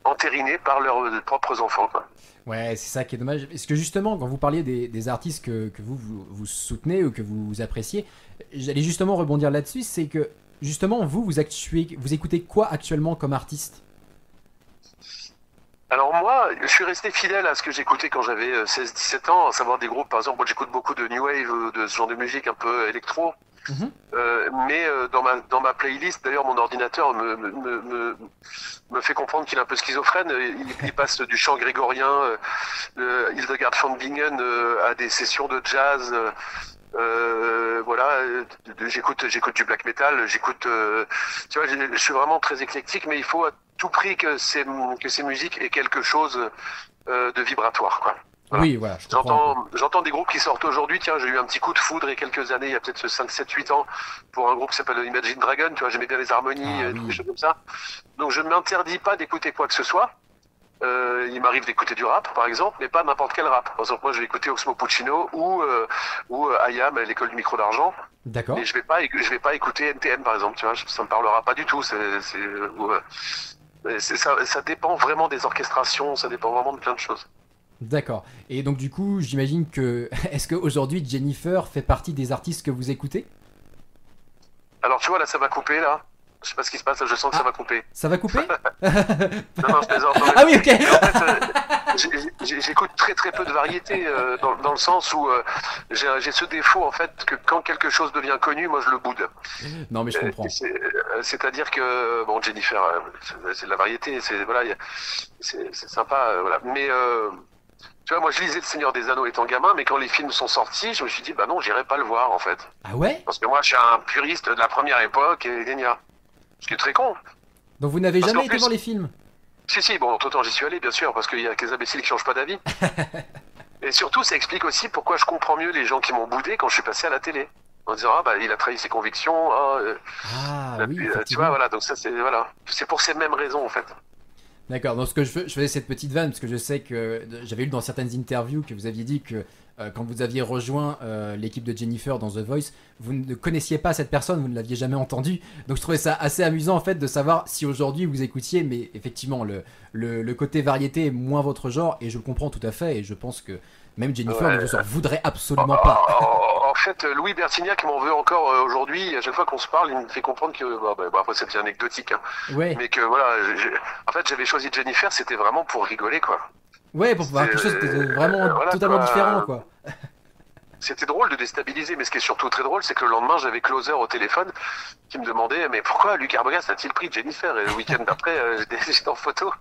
entérinés par leurs propres enfants, quoi. Ouais, c'est ça qui est dommage. Parce que justement, quand vous parliez des artistes que vous soutenez ou que vous appréciez, j'allais justement rebondir là-dessus, c'est que justement, vous écoutez quoi actuellement comme artiste? Alors moi, je suis resté fidèle à ce que j'écoutais quand j'avais 16-17 ans, à savoir des groupes, par exemple, moi j'écoute beaucoup de New Wave, de ce genre de musique un peu électro, Mhm. Mais dans ma playlist, d'ailleurs, mon ordinateur me fait comprendre qu'il est un peu schizophrène. Il passe du chant grégorien, Hildegard von Bingen, à des sessions de jazz. Voilà, j'écoute du black metal, tu vois, je suis vraiment très éclectique, mais il faut à tout prix que ces musiques aient quelque chose de vibratoire, quoi. Voilà. Oui, voilà, je comprends. J'entends des groupes qui sortent aujourd'hui. Tiens, j'ai eu un petit coup de foudre il y a quelques années, il y a peut-être 5, 7, 8 ans, pour un groupe qui s'appelle Imagine Dragon. Tu vois, j'aimais bien les harmonies, Ah des oui. choses comme ça. Donc je ne m'interdis pas d'écouter quoi que ce soit. Il m'arrive d'écouter du rap, par exemple, mais pas n'importe quel rap. Par exemple, moi, je vais écouter Oxmo Puccino ou IAM, l'école du micro d'argent. D'accord. Mais je vais pas écouter NTM, par exemple. Tu vois, ça me parlera pas du tout. Ça dépend vraiment des orchestrations. Ça dépend vraiment de plein de choses. D'accord. Et donc du coup, j'imagine que est-ce qu'aujourd'hui Jennifer fait partie des artistes que vous écoutez? Alors, tu vois, là, ça va couper, là. Je sais pas ce qui se passe, là, je sens que ça va couper. Ça va couper? Non, je plaisante. Non, Ah oui, ok. mais en fait, j'écoute très très peu de variété, dans le sens où j'ai ce défaut, en fait, que quand quelque chose devient connu, moi, je le boude. Non, mais je comprends. C'est-à-dire que, bon, Jennifer, c'est de la variété, voilà, c'est sympa, voilà. Mais, tu vois, moi, je lisais Le Seigneur des Anneaux étant gamin, mais quand les films sont sortis, je me suis dit, bah non, j'irai pas le voir, en fait. Ah ouais? Parce que moi, je suis un puriste de la première époque, et gna. Ce qui est très con. Donc vous n'avez Parce jamais qu'en été plus- voir les films? Si, bon, autant j'y suis allé, bien sûr, parce qu'il y a que les imbéciles qui changent pas d'avis. Et surtout, ça explique aussi pourquoi je comprends mieux les gens qui m'ont boudé quand je suis passé à la télé. En disant, ah, bah, il a trahi ses convictions, Ah oui, tu vois, effectivement. voilà, donc ça, c'est pour ces mêmes raisons, en fait. D'accord, donc ce que je faisais cette petite vanne, parce que je sais que j'avais lu dans certaines interviews que vous aviez dit que quand vous aviez rejoint l'équipe de Jennifer dans The Voice, vous ne connaissiez pas cette personne, vous ne l'aviez jamais entendue. Donc je trouvais ça assez amusant en fait de savoir si aujourd'hui vous écoutiez, mais effectivement le côté variété est moins votre genre, et je le comprends tout à fait, et je pense que même Jennifer Ouais. ne vous en voudrait absolument pas. En fait, Louis Bertignac m'en veut encore aujourd'hui. À chaque fois qu'on se parle, il me fait comprendre que, après, c'est bien anecdotique, hein, Ouais, mais que voilà, en fait, j'avais choisi Jennifer, c'était vraiment pour rigoler, quoi. ouais, pour voir quelque chose de vraiment Voilà, totalement quoi. différent quoi. C'était drôle de déstabiliser, mais ce qui est surtout très drôle, c'est que le lendemain, j'avais Closer au téléphone qui me demandait mais pourquoi Luc Arbogast a-t-il pris Jennifer? Et le week-end d'après, j'étais en photo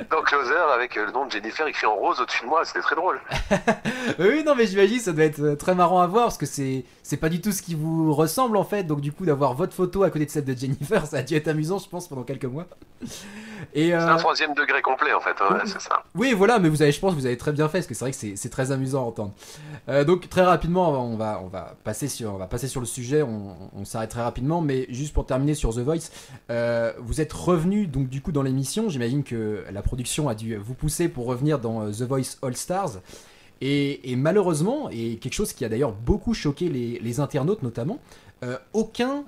dans Closer avec le nom de Jennifer écrit en rose au-dessus de moi, c'était très drôle. Oui, non, mais j'imagine ça doit être très marrant à voir parce que c'est pas du tout ce qui vous ressemble en fait. Donc, du coup, d'avoir votre photo à côté de celle de Jennifer, ça a dû être amusant, je pense, pendant quelques mois. Et C'est un troisième degré complet en fait, hein, c'est ça. oui, voilà, mais je pense que vous avez très bien fait parce que c'est vrai que c'est très amusant à entendre. Donc, très rapidement, on va passer sur le sujet, on s'arrête très rapidement, mais juste pour terminer sur The Voice, vous êtes revenu donc du coup dans l'émission. J'imagine que la production a dû vous pousser pour revenir dans The Voice All Stars. Et malheureusement, et quelque chose qui a d'ailleurs beaucoup choqué les internautes notamment, aucun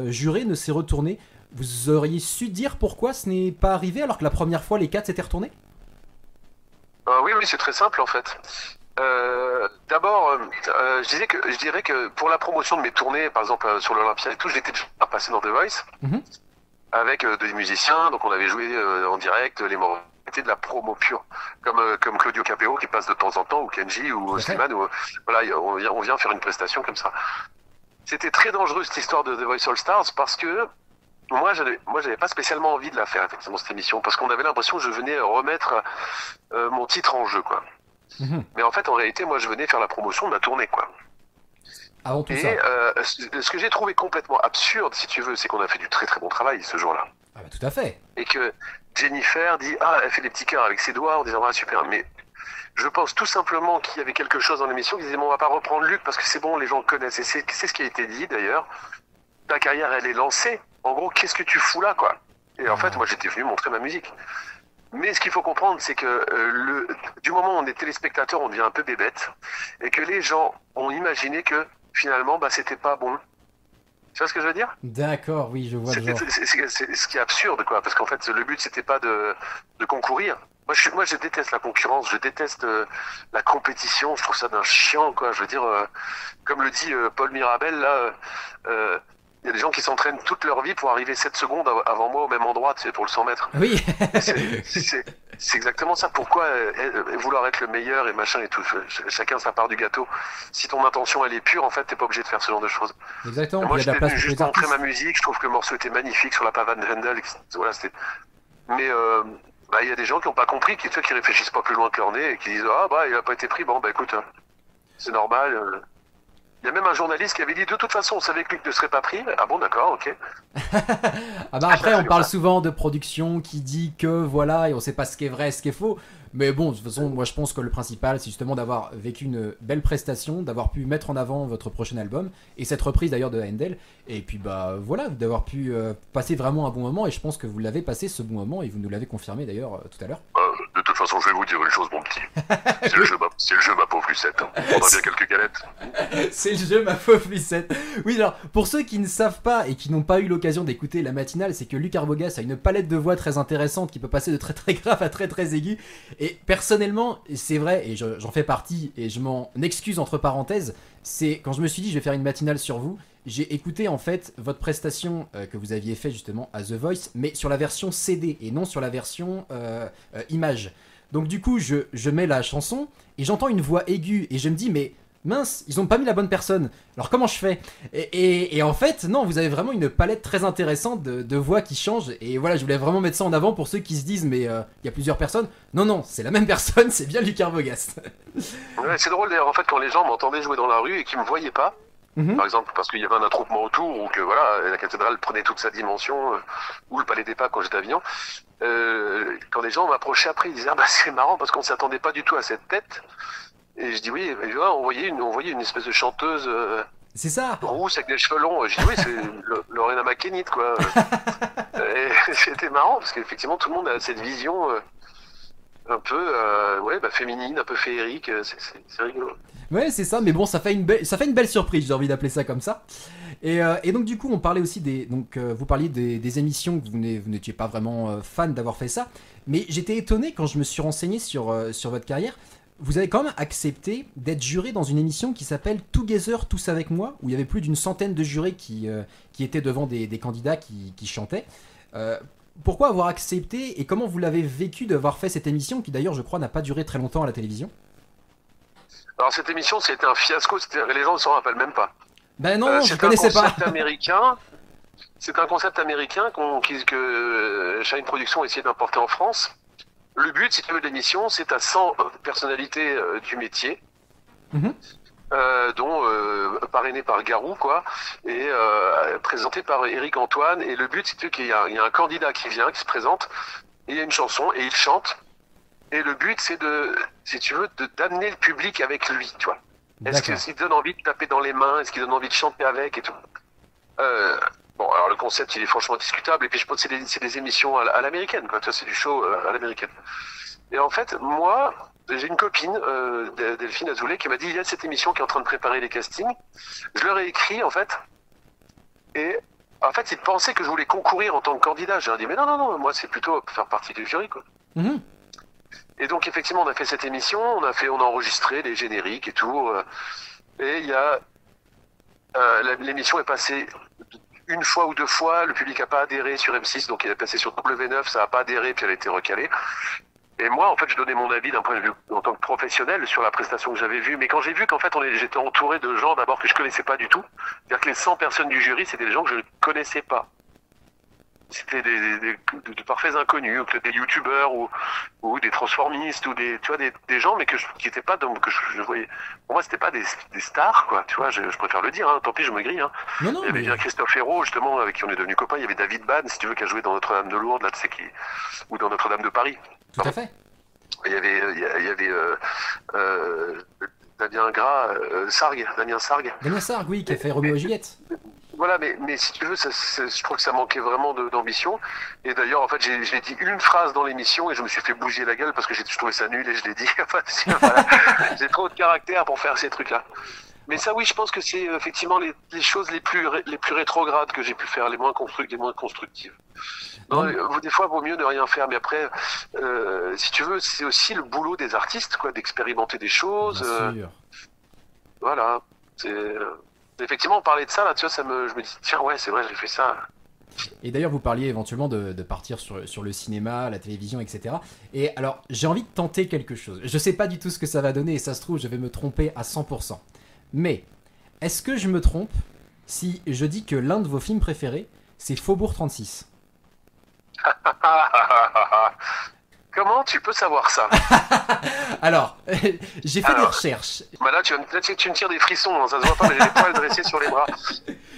juré ne s'est retourné. Vous auriez su dire pourquoi ce n'est pas arrivé alors que la première fois les 4 s'étaient retournés? Oui, c'est très simple en fait. D'abord, je dirais que pour la promotion de mes tournées, par exemple sur l'Olympia et tout, j'étais déjà passé dans The Voice Mhm. avec des musiciens, donc on avait joué en direct les morceaux. C'était de la promo pure, comme Claudio Capéo qui passe de temps en temps, ou Kenji, ou Tout à fait. Slimane, ou voilà, on vient faire une prestation comme ça. C'était très dangereux cette histoire de The Voice All Stars parce que j'avais pas spécialement envie de la faire effectivement cette émission parce qu'on avait l'impression que je venais remettre mon titre en jeu quoi. Mhm. Mais en fait en réalité moi je venais faire la promotion de ma tournée quoi. Avant tout Et ça. ce que j'ai trouvé complètement absurde si tu veux c'est qu'on a fait du très très bon travail ce jour-là Ah bah tout à fait. et que Jennifer dit elle fait des petits cœurs avec ses doigts en disant ah super mais je pense tout simplement qu'il y avait quelque chose dans l'émission qui disait bon on va pas reprendre Luc parce que c'est bon les gens le connaissent et c'est ce qui a été dit d'ailleurs. Ta carrière elle est lancée. En gros, qu'est-ce que tu fous là, quoi? Et en fait, moi, j'étais venu montrer ma musique. Mais ce qu'il faut comprendre, c'est que du moment où on est téléspectateur, on devient un peu bébête, et que les gens ont imaginé que finalement, bah, c'était pas bon. Tu vois ce que je veux dire? D'accord, oui, je vois le genre. C'est ce qui est absurde, quoi, parce qu'en fait, le but, c'était pas de concourir. Moi, je déteste la concurrence, je déteste la compétition. Je trouve ça d'un chiant, quoi. Je veux dire, comme le dit Paul Mirabel là. Il y a des gens qui s'entraînent toute leur vie pour arriver 7 secondes avant moi au même endroit, tu sais, pour le 100 mètres. Oui. C'est exactement ça. Pourquoi vouloir être le meilleur et machin et tout, chacun sa part du gâteau. Si ton intention elle est pure, en fait, t'es pas obligé de faire ce genre de choses. Exactement. Moi, Il y a de la j'étais place venu pour juste les montrer artistes. ma musique. Je trouve que le morceau était magnifique sur la pavane Handel. Voilà, c'était. Mais il y a des gens qui n'ont pas compris, qui réfléchissent pas plus loin que leur nez et qui disent ah bah il a pas été pris. Bon bah écoute, c'est normal. Il y a même un journaliste qui avait dit de toute façon on savait que Luc ne serait pas pris. Ah bon d'accord, ok. Ah bah après on parle souvent de production qui dit que voilà et on sait pas ce qui est vrai, ce qui est faux. Mais bon, de toute façon, moi je pense que le principal c'est justement d'avoir vécu une belle prestation, d'avoir pu mettre en avant votre prochain album et cette reprise d'ailleurs de Handel. Et puis bah voilà, d'avoir pu passer vraiment un bon moment et je pense que vous l'avez passé ce bon moment et vous nous l'avez confirmé d'ailleurs tout à l'heure. De toute façon, je vais vous dire une chose, mon petit. C'est le jeu, ma pauvre Lucette. On prendra bien quelques galettes. C'est le jeu, ma pauvre Lucette. Oui, alors, pour ceux qui ne savent pas et qui n'ont pas eu l'occasion d'écouter la matinale, c'est que Luc Arbogast a une palette de voix très intéressante qui peut passer de très très grave à très très aigu. Et personnellement, c'est vrai, et j'en fais partie, et je m'en excuse entre parenthèses, c'est quand je me suis dit je vais faire une matinale sur vous, j'ai écouté en fait votre prestation que vous aviez fait justement à The Voice, mais sur la version CD et non sur la version image. Donc du coup, je mets la chanson et j'entends une voix aiguë et je me dis mais mince, ils ont pas mis la bonne personne. Alors comment je fais et en fait, non, vous avez vraiment une palette très intéressante de voix qui changent. Et voilà, je voulais vraiment mettre ça en avant pour ceux qui se disent mais il y a plusieurs personnes. Non, c'est la même personne, c'est bien Luc Arbogast. Ouais, c'est drôle d'ailleurs en fait quand les gens m'entendaient jouer dans la rue et qu'ils me voyaient pas. Par exemple, parce qu'il y avait un attroupement autour, ou que voilà, la cathédrale prenait toute sa dimension, ou le palais des Papes quand j'étais à Avignon. Quand les gens m'approchaient après, ils disaient ah bah c'est marrant parce qu'on s'attendait pas du tout à cette tête. Et je dis oui, et voilà, on voyait une espèce de chanteuse C'est ça. rousse avec des cheveux longs. Je dis oui, c'est Lorena McKennitt quoi. Et c'était marrant parce qu'effectivement tout le monde a cette vision un peu féminine, un peu féerique. C'est rigolo. Ouais, c'est ça, mais bon, ça fait une belle surprise, j'ai envie d'appeler ça comme ça. Et donc du coup, on parlait aussi vous parliez des émissions que vous n'étiez pas vraiment fan d'avoir fait ça, mais j'étais étonné quand je me suis renseigné sur votre carrière. Vous avez quand même accepté d'être juré dans une émission qui s'appelle Together Tous Avec Moi, où il y avait plus d'une centaine de jurés qui étaient devant des candidats qui chantaient. Pourquoi avoir accepté et comment vous l'avez vécu d'avoir fait cette émission qui d'ailleurs, je crois, n'a pas duré très longtemps à la télévision? Alors cette émission, c'était un fiasco, les gens ne s'en rappellent même pas. Ben non, je connaissais pas. C'est un concept américain que Shine Productions a essayé d'importer en France. Le but, si tu veux, de l'émission, c'est à 100 personnalités du métier, dont parrainé par Garou, quoi, et présenté par Éric Antoine. Et le but, c'est qu'il y a un candidat qui vient, qui se présente, et il y a une chanson, et il chante. Et le but, c'est d'amener le public avec lui, tu vois. Est-ce qu'il donne envie de taper dans les mains? Est-ce qu'il donne envie de chanter avec et tout? Bon, alors le concept, il est franchement discutable. Et puis je pense que c'est des émissions à l'américaine, quoi. Tu vois, c'est du show à l'américaine. Et en fait, moi, j'ai une copine, Delphine Azoulay, qui m'a dit il y a cette émission qui est en train de préparer les castings. Je leur ai écrit, en fait. Et en fait, ils pensaient que je voulais concourir en tant que candidat. Je leur ai dit mais non, moi, c'est plutôt faire partie du jury, quoi. Et donc effectivement, on a fait cette émission, on a enregistré les génériques et tout. Et il y a l'émission est passée une fois ou deux fois, le public n'a pas adhéré sur M6, donc il est passé sur W9, ça n'a pas adhéré, puis elle a été recalée. Et moi, en fait, je donnais mon avis d'un point de vue en tant que professionnel sur la prestation que j'avais vue. Mais quand j'ai vu qu'en fait, j'étais entouré de gens d'abord que je connaissais pas du tout, c'est-à-dire que les 100 personnes du jury, c'était des gens que je ne connaissais pas. C'était de parfaits inconnus, des youtubeurs ou des transformistes ou des gens mais qui étaient pas que je voyais. Pour moi, c'était pas des stars, quoi. Tu vois, je préfère le dire. Hein, tant pis, je me grille. Hein. Non, il y avait bien Christophe Hérault, justement, avec qui on est devenu copains. Il y avait David Ban, si tu veux, qui a joué dans Notre-Dame de Lourdes, là, tu sais ou dans Notre-Dame de Paris. Tout à fait. Il y avait Damien Sargue. Damien Sargue, oui, qui a fait Roméo et Juliette. Voilà, mais si tu veux, je trouve que ça manquait vraiment d'ambition. Et d'ailleurs, en fait, j'ai dit une phrase dans l'émission et je me suis fait bouger la gueule parce que je trouvais ça nul et je l'ai dit. Voilà. J'ai trop de caractère pour faire ces trucs-là. Mais ça, oui, je pense que c'est effectivement les choses les plus rétrogrades que j'ai pu faire, les moins constructives. Non, des fois, il vaut mieux ne rien faire. Mais après, si tu veux, c'est aussi le boulot des artistes, quoi, d'expérimenter des choses. Bien sûr. Voilà. Effectivement, on parlait de ça, là, tu vois, je me dis, tiens, ouais, c'est vrai, j'ai fait ça. Et d'ailleurs, vous parliez éventuellement de partir sur le cinéma, la télévision, etc. Et alors, j'ai envie de tenter quelque chose. Je sais pas du tout ce que ça va donner, et ça se trouve, je vais me tromper à 100%. Mais, est-ce que je me trompe si je dis que l'un de vos films préférés, c'est Faubourg 36? Comment tu peux savoir ça? Alors, j'ai fait des Alors, recherches. bah là, tu me tires des frissons, hein, ça se voit pas, mais j'ai les poils dressés sur les bras.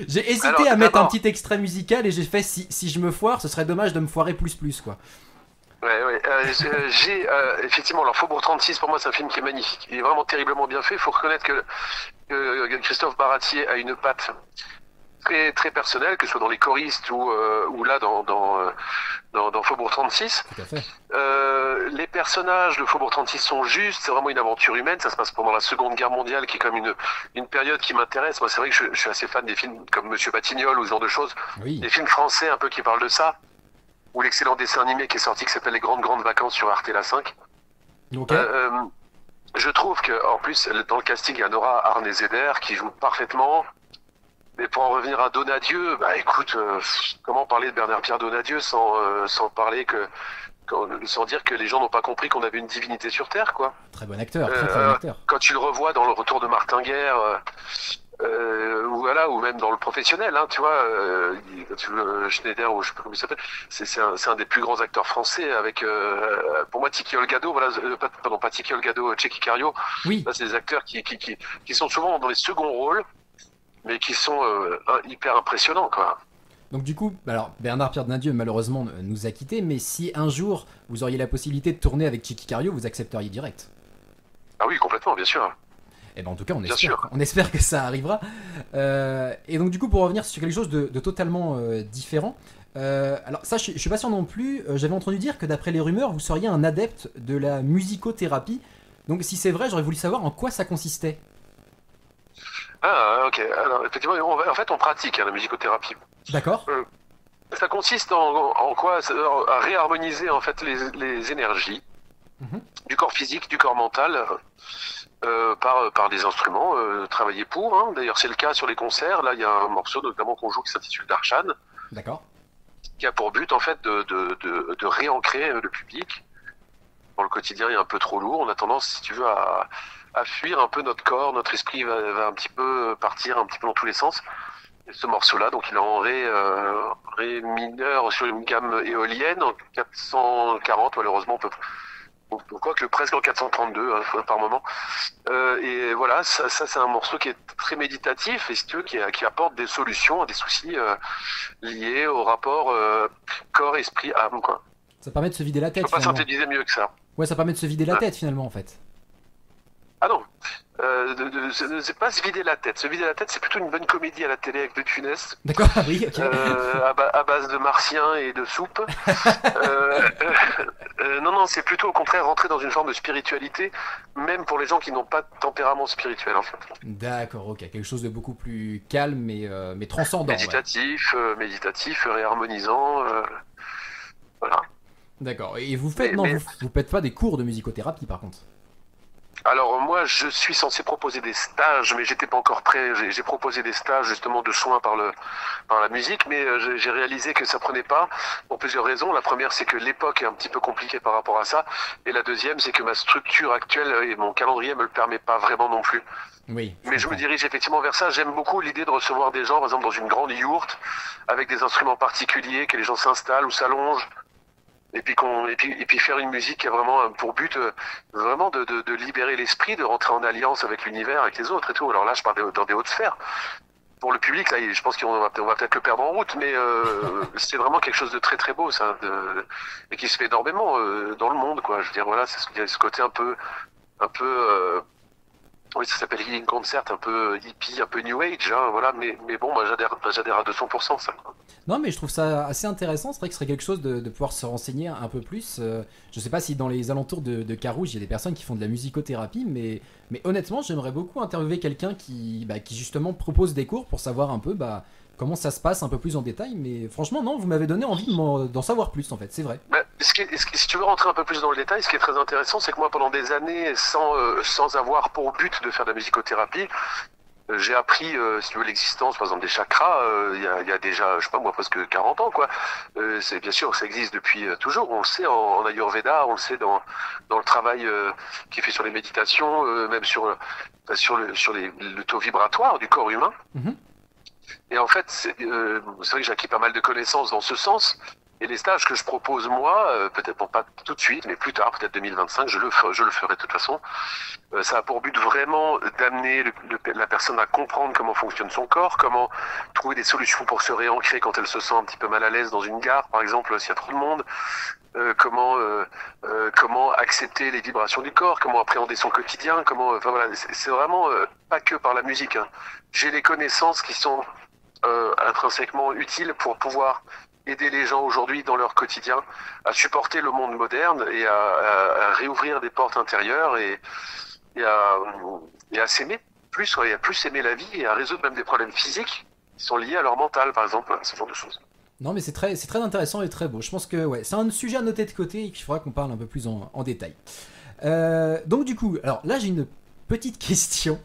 J'ai hésité Alors, à mettre un d'abord, petit extrait musical et j'ai fait si je me foire, ce serait dommage de me foirer plus quoi. ouais, ouais, j'ai effectivement, alors Faubourg 36, pour moi, c'est un film qui est magnifique. Il est vraiment terriblement bien fait. Il faut reconnaître que Christophe Baratier a une patte très, très personnelle, que ce soit dans Les Choristes ou là dans Faubourg 36. Tout à fait. Les personnages de Faubourg 36 sont justes, c'est vraiment une aventure humaine, ça se passe pendant la Seconde Guerre mondiale, qui est comme une période qui m'intéresse. Moi, c'est vrai que je suis assez fan des films comme Monsieur Batignolles ou ce genre de choses, Oui. des films français un peu qui parlent de ça, ou l'excellent dessin animé qui est sorti qui s'appelle Les Grandes Vacances sur Arte la 5. Ok. Je trouve que en plus dans le casting il y a Nora Arnezeder qui joue parfaitement. Mais pour en revenir à Donadieu, bah écoute, comment parler de Bernard-Pierre Donadieu sans parler sans dire que les gens n'ont pas compris qu'on avait une divinité sur Terre, quoi. Très bon acteur, très bon acteur. Quand tu le revois dans Le Retour de Martin Guerre, ou voilà, ou même dans Le Professionnel, hein, tu vois, Schneider, ou je sais pas comment il s'appelle, c'est un des plus grands acteurs français avec, pour moi, Tiki Olgado, voilà, pardon, pas Tiki Olgado, Tchéky Cario. Oui. Là, c'est des acteurs qui sont souvent dans les seconds rôles, mais qui sont hyper impressionnants, quoi. Donc du coup, alors Bernard-Pierre Donadieu malheureusement nous a quittés, mais si un jour vous auriez la possibilité de tourner avec Tchéky Cario, vous accepteriez direct? Ah oui, complètement, bien sûr. Eh ben en tout cas, Bien sûr. on espère que ça arrivera. Et donc du coup, pour revenir sur quelque chose de totalement différent, alors ça, je suis pas sûr non plus. J'avais entendu dire que d'après les rumeurs, vous seriez un adepte de la musicothérapie. Donc si c'est vrai, j'aurais voulu savoir en quoi ça consistait. Ah, ok. Alors, effectivement, en fait, on pratique hein, la musicothérapie. D'accord. Ça consiste en quoi? À réharmoniser en fait les énergies Mhm. du corps physique, du corps mental, par des instruments travaillés pour. Hein. D'ailleurs, c'est le cas sur les concerts. Là, il y a un morceau notamment qu'on joue qui s'intitule Darshan, D'accord. qui a pour but en fait de réancrer le public dans le quotidien est un peu trop lourd. On a tendance, si tu veux, à fuir un peu notre corps, notre esprit va un petit peu partir un petit peu dans tous les sens. Et ce morceau-là, donc il est en ré mineur sur une gamme éolienne en 440, malheureusement quoi que presque en 432 hein, par moment. Et voilà, ça c'est un morceau qui est très méditatif et si tu veux, qui apporte des solutions à des soucis liés au rapport corps, esprit, âme, quoi. Ça permet de se vider la Je tête peux pas finalement. synthétiser mieux que ça. Ouais, ça permet de se vider la tête finalement en fait. Ah non, c'est pas se vider la tête. Se vider la tête, c'est plutôt une bonne comédie à la télé avec de Funès, D'accord. Oui. Ok. à base de martiens et de soupe. Non, c'est plutôt au contraire rentrer dans une forme de spiritualité, même pour les gens qui n'ont pas de tempérament spirituel en fait. D'accord. Ok. Quelque chose de beaucoup plus calme mais transcendant. Ouais. Méditatif, réharmonisant. Voilà. D'accord. Et vous faites vous faites pas des cours de musicothérapie par contre? Alors moi je suis censé proposer des stages mais j'étais pas encore prêt, j'ai proposé des stages justement de soins par la musique mais j'ai réalisé que ça prenait pas pour plusieurs raisons. La première c'est que l'époque est un petit peu compliquée par rapport à ça et la deuxième c'est que ma structure actuelle et mon calendrier me le permet pas vraiment non plus. Oui. Mais je me dirige effectivement vers ça. J'aime beaucoup l'idée de recevoir des gens par exemple dans une grande yourte avec des instruments particuliers, que les gens s'installent ou s'allongent. Et puis faire une musique qui a vraiment pour but vraiment de libérer l'esprit, de rentrer en alliance avec l'univers, avec les autres et tout. Alors là, je parle dans des hautes sphères. Pour le public, là, je pense qu'on va peut-être le perdre en route, mais c'est vraiment quelque chose de très très beau, ça, et qui se fait énormément dans le monde, quoi. Je veux dire, voilà, il y a ce côté un peu, oui, ça s'appelle Healing Concert, un peu hippie, un peu New Age, hein, voilà. Mais bon, moi, j'adhère à 200%, ça. Non, mais je trouve ça assez intéressant. C'est vrai que ce serait quelque chose de pouvoir se renseigner un peu plus. Je sais pas si dans les alentours de Carouge, il y a des personnes qui font de la musicothérapie, mais honnêtement, j'aimerais beaucoup interviewer quelqu'un qui justement propose des cours pour savoir un peu comment ça se passe un peu plus en détail. Mais franchement, non, vous m'avez donné envie d'en savoir plus, en fait, c'est vrai. Si tu veux rentrer un peu plus dans le détail, ce qui est très intéressant, c'est que moi, pendant des années, sans avoir pour but de faire de la musicothérapie, j'ai appris, si tu veux, l'existence, par exemple, des chakras, il y a déjà, je sais pas moi, presque 40 ans, quoi. C'est bien sûr, ça existe depuis toujours. On le sait en Ayurveda, on le sait dans le travail qui est fait sur les méditations, même le taux vibratoire du corps humain. Mhm. Et en fait, c'est vrai que j'ai acquis pas mal de connaissances dans ce sens. Et les stages que je propose, moi, peut-être bon, pas tout de suite, mais plus tard, peut-être 2025, je le ferai de toute façon. Ça a pour but vraiment d'amener la personne à comprendre comment fonctionne son corps, comment trouver des solutions pour se réancrer quand elle se sent un petit peu mal à l'aise dans une gare, par exemple, s'il y a trop de monde. Comment accepter les vibrations du corps, comment appréhender son quotidien, enfin voilà, c'est vraiment pas que par la musique. Hein. J'ai les connaissances qui sont intrinsèquement utiles pour pouvoir aider les gens aujourd'hui dans leur quotidien à supporter le monde moderne et à réouvrir des portes intérieures et à s'aimer plus, et à plus aimer la vie et à résoudre même des problèmes physiques qui sont liés à leur mental, par exemple, ce genre de choses. Non, mais c'est très intéressant et très beau. Je pense que ouais, c'est un sujet à noter de côté et qu'il faudra qu'on parle un peu plus en détail. Donc du coup, alors là j'ai une petite question.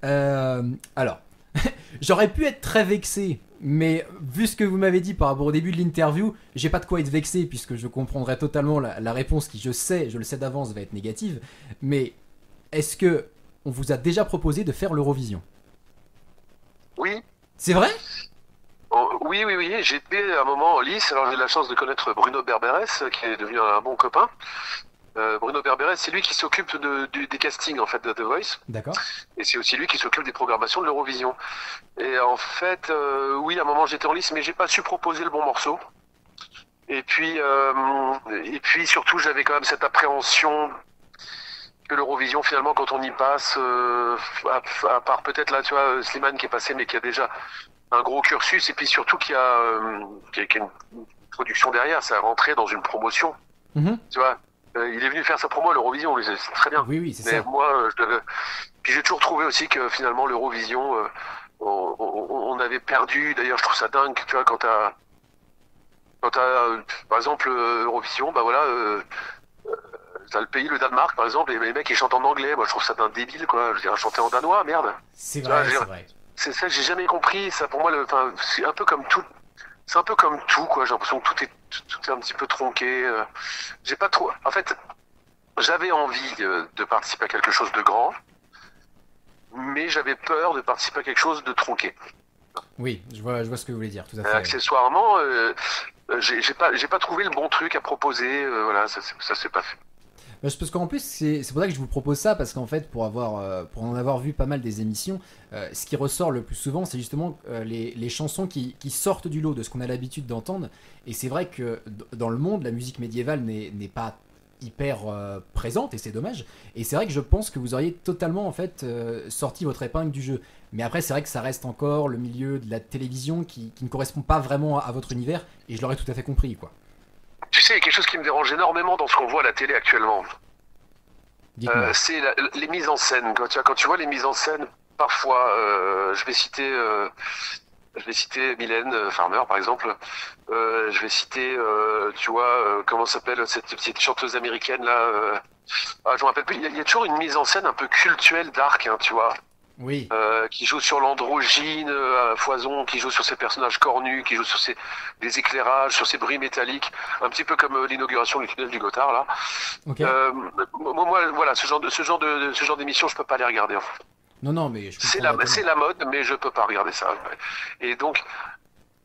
Alors, j'aurais pu être très vexé, mais vu ce que vous m'avez dit par rapport au début de l'interview, j'ai pas de quoi être vexé puisque je comprendrai totalement la réponse qui, je le sais d'avance, va être négative. Mais est-ce que on vous a déjà proposé de faire l'Eurovision ? Oui. C'est vrai ? Oui. J'étais à un moment en lice. Alors j'ai eu la chance de connaître Bruno Berberès, qui est devenu un bon copain. Bruno Berberès, c'est lui qui s'occupe des castings en fait de The Voice. D'accord. Et c'est aussi lui qui s'occupe des programmations de l'Eurovision. Et en fait, oui, à un moment j'étais en lice, mais j'ai pas su proposer le bon morceau. Et puis surtout, j'avais quand même cette appréhension que l'Eurovision, finalement, quand on y passe, à part peut-être là, tu vois, Slimane qui est passé, mais qui a déjà un gros cursus, et puis surtout qu'il y a une production derrière, ça a rentré dans une promotion. Mm-hmm. Tu vois, il est venu faire sa promo à l'Eurovision, c'est très bien. Oui, c'est mais ça. Moi, puis j'ai toujours trouvé aussi que finalement l'Eurovision, on avait perdu. D'ailleurs, je trouve ça dingue, tu vois, quand t'as par exemple Eurovision, bah voilà. T'as le pays, le Danemark, par exemple, et les mecs ils chantent en anglais. Moi, je trouve ça d'un débile, quoi. Je veux dire, chanter en danois, merde. C'est vrai, c'est vrai. C'est ça que j'ai jamais compris. Ça, pour moi, c'est un peu comme tout. C'est un peu comme tout, quoi. J'ai l'impression que tout est un petit peu tronqué. J'ai pas trop. En fait, j'avais envie de participer à quelque chose de grand, mais j'avais peur de participer à quelque chose de tronqué. Oui, je vois ce que vous voulez dire, tout à fait. Accessoirement, j'ai pas trouvé le bon truc à proposer. Voilà, ça s'est pas fait. Parce qu'en plus, c'est pour ça que je vous propose ça, parce qu'en fait, pour en avoir vu pas mal des émissions, ce qui ressort le plus souvent, c'est justement les chansons qui sortent du lot de ce qu'on a l'habitude d'entendre. Et c'est vrai que dans le monde, la musique médiévale n'est pas hyper présente, et c'est dommage. Et c'est vrai que je pense que vous auriez totalement en fait sorti votre épingle du jeu. Mais après, c'est vrai que ça reste encore le milieu de la télévision qui ne correspond pas vraiment à votre univers, et je l'aurais tout à fait compris, quoi. Tu sais, il y a quelque chose qui me dérange énormément dans ce qu'on voit à la télé actuellement. C'est les mises en scène. Quand tu vois les mises en scène, parfois, je vais citer Mylène Farmer, par exemple. Je vais citer, tu vois, comment s'appelle cette petite chanteuse américaine là. Je me rappelle plus. Il y a toujours une mise en scène un peu cultuelle, dark, hein, tu vois. Oui. Qui joue sur l'androgyne à foison, qui joue sur ses personnages cornus, qui joue sur des éclairages, sur ses bruits métalliques, un petit peu comme l'inauguration du tunnel du Gothard là. Okay. Moi, voilà, ce genre d'émission, je peux pas les regarder. En fait. Non, mais c'est la mode, mais je peux pas regarder ça. Et donc,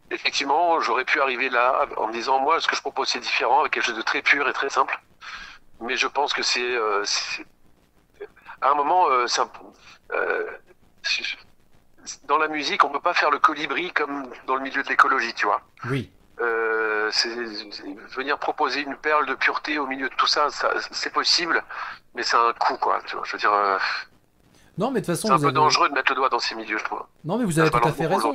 effectivement, j'aurais pu arriver là en me disant, moi, ce que je propose c'est différent, avec quelque chose de très pur et très simple. Mais je pense que c'est à un moment, dans la musique, on peut pas faire le colibri comme dans le milieu de l'écologie, tu vois. Oui. Venir proposer une perle de pureté au milieu de tout ça, c'est possible, mais c'est un coup, quoi. Tu vois, je veux dire. Non, mais de toute façon, c'est un peu dangereux de mettre le doigt dans ces milieux, je trouve. Non, mais vous avez tout à fait raison.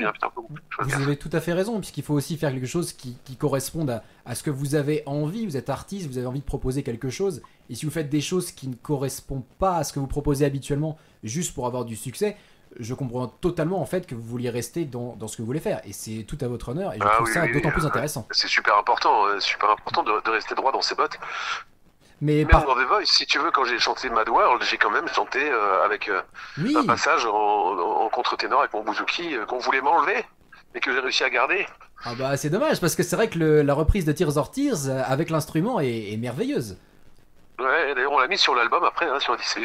Vous avez tout à fait raison, puisqu'il faut aussi faire quelque chose qui corresponde à ce que vous avez envie. Vous êtes artiste, vous avez envie de proposer quelque chose. Et si vous faites des choses qui ne correspondent pas à ce que vous proposez habituellement, juste pour avoir du succès, je comprends totalement en fait que vous vouliez rester dans ce que vous voulez faire. Et c'est tout à votre honneur. Et je trouve ça d'autant plus intéressant. C'est super important de rester droit dans ses bottes. Mais Même dans The Voice, si tu veux, quand j'ai chanté Mad World, j'ai quand même chanté avec oui, un passage en contre-ténor avec mon bouzouki qu'on voulait m'enlever, mais que j'ai réussi à garder. ah bah c'est dommage parce que c'est vrai que la reprise de Tears or Tears avec l'instrument est merveilleuse. Ouais, et d'ailleurs on l'a mis sur l'album après, hein, sur Odyssey.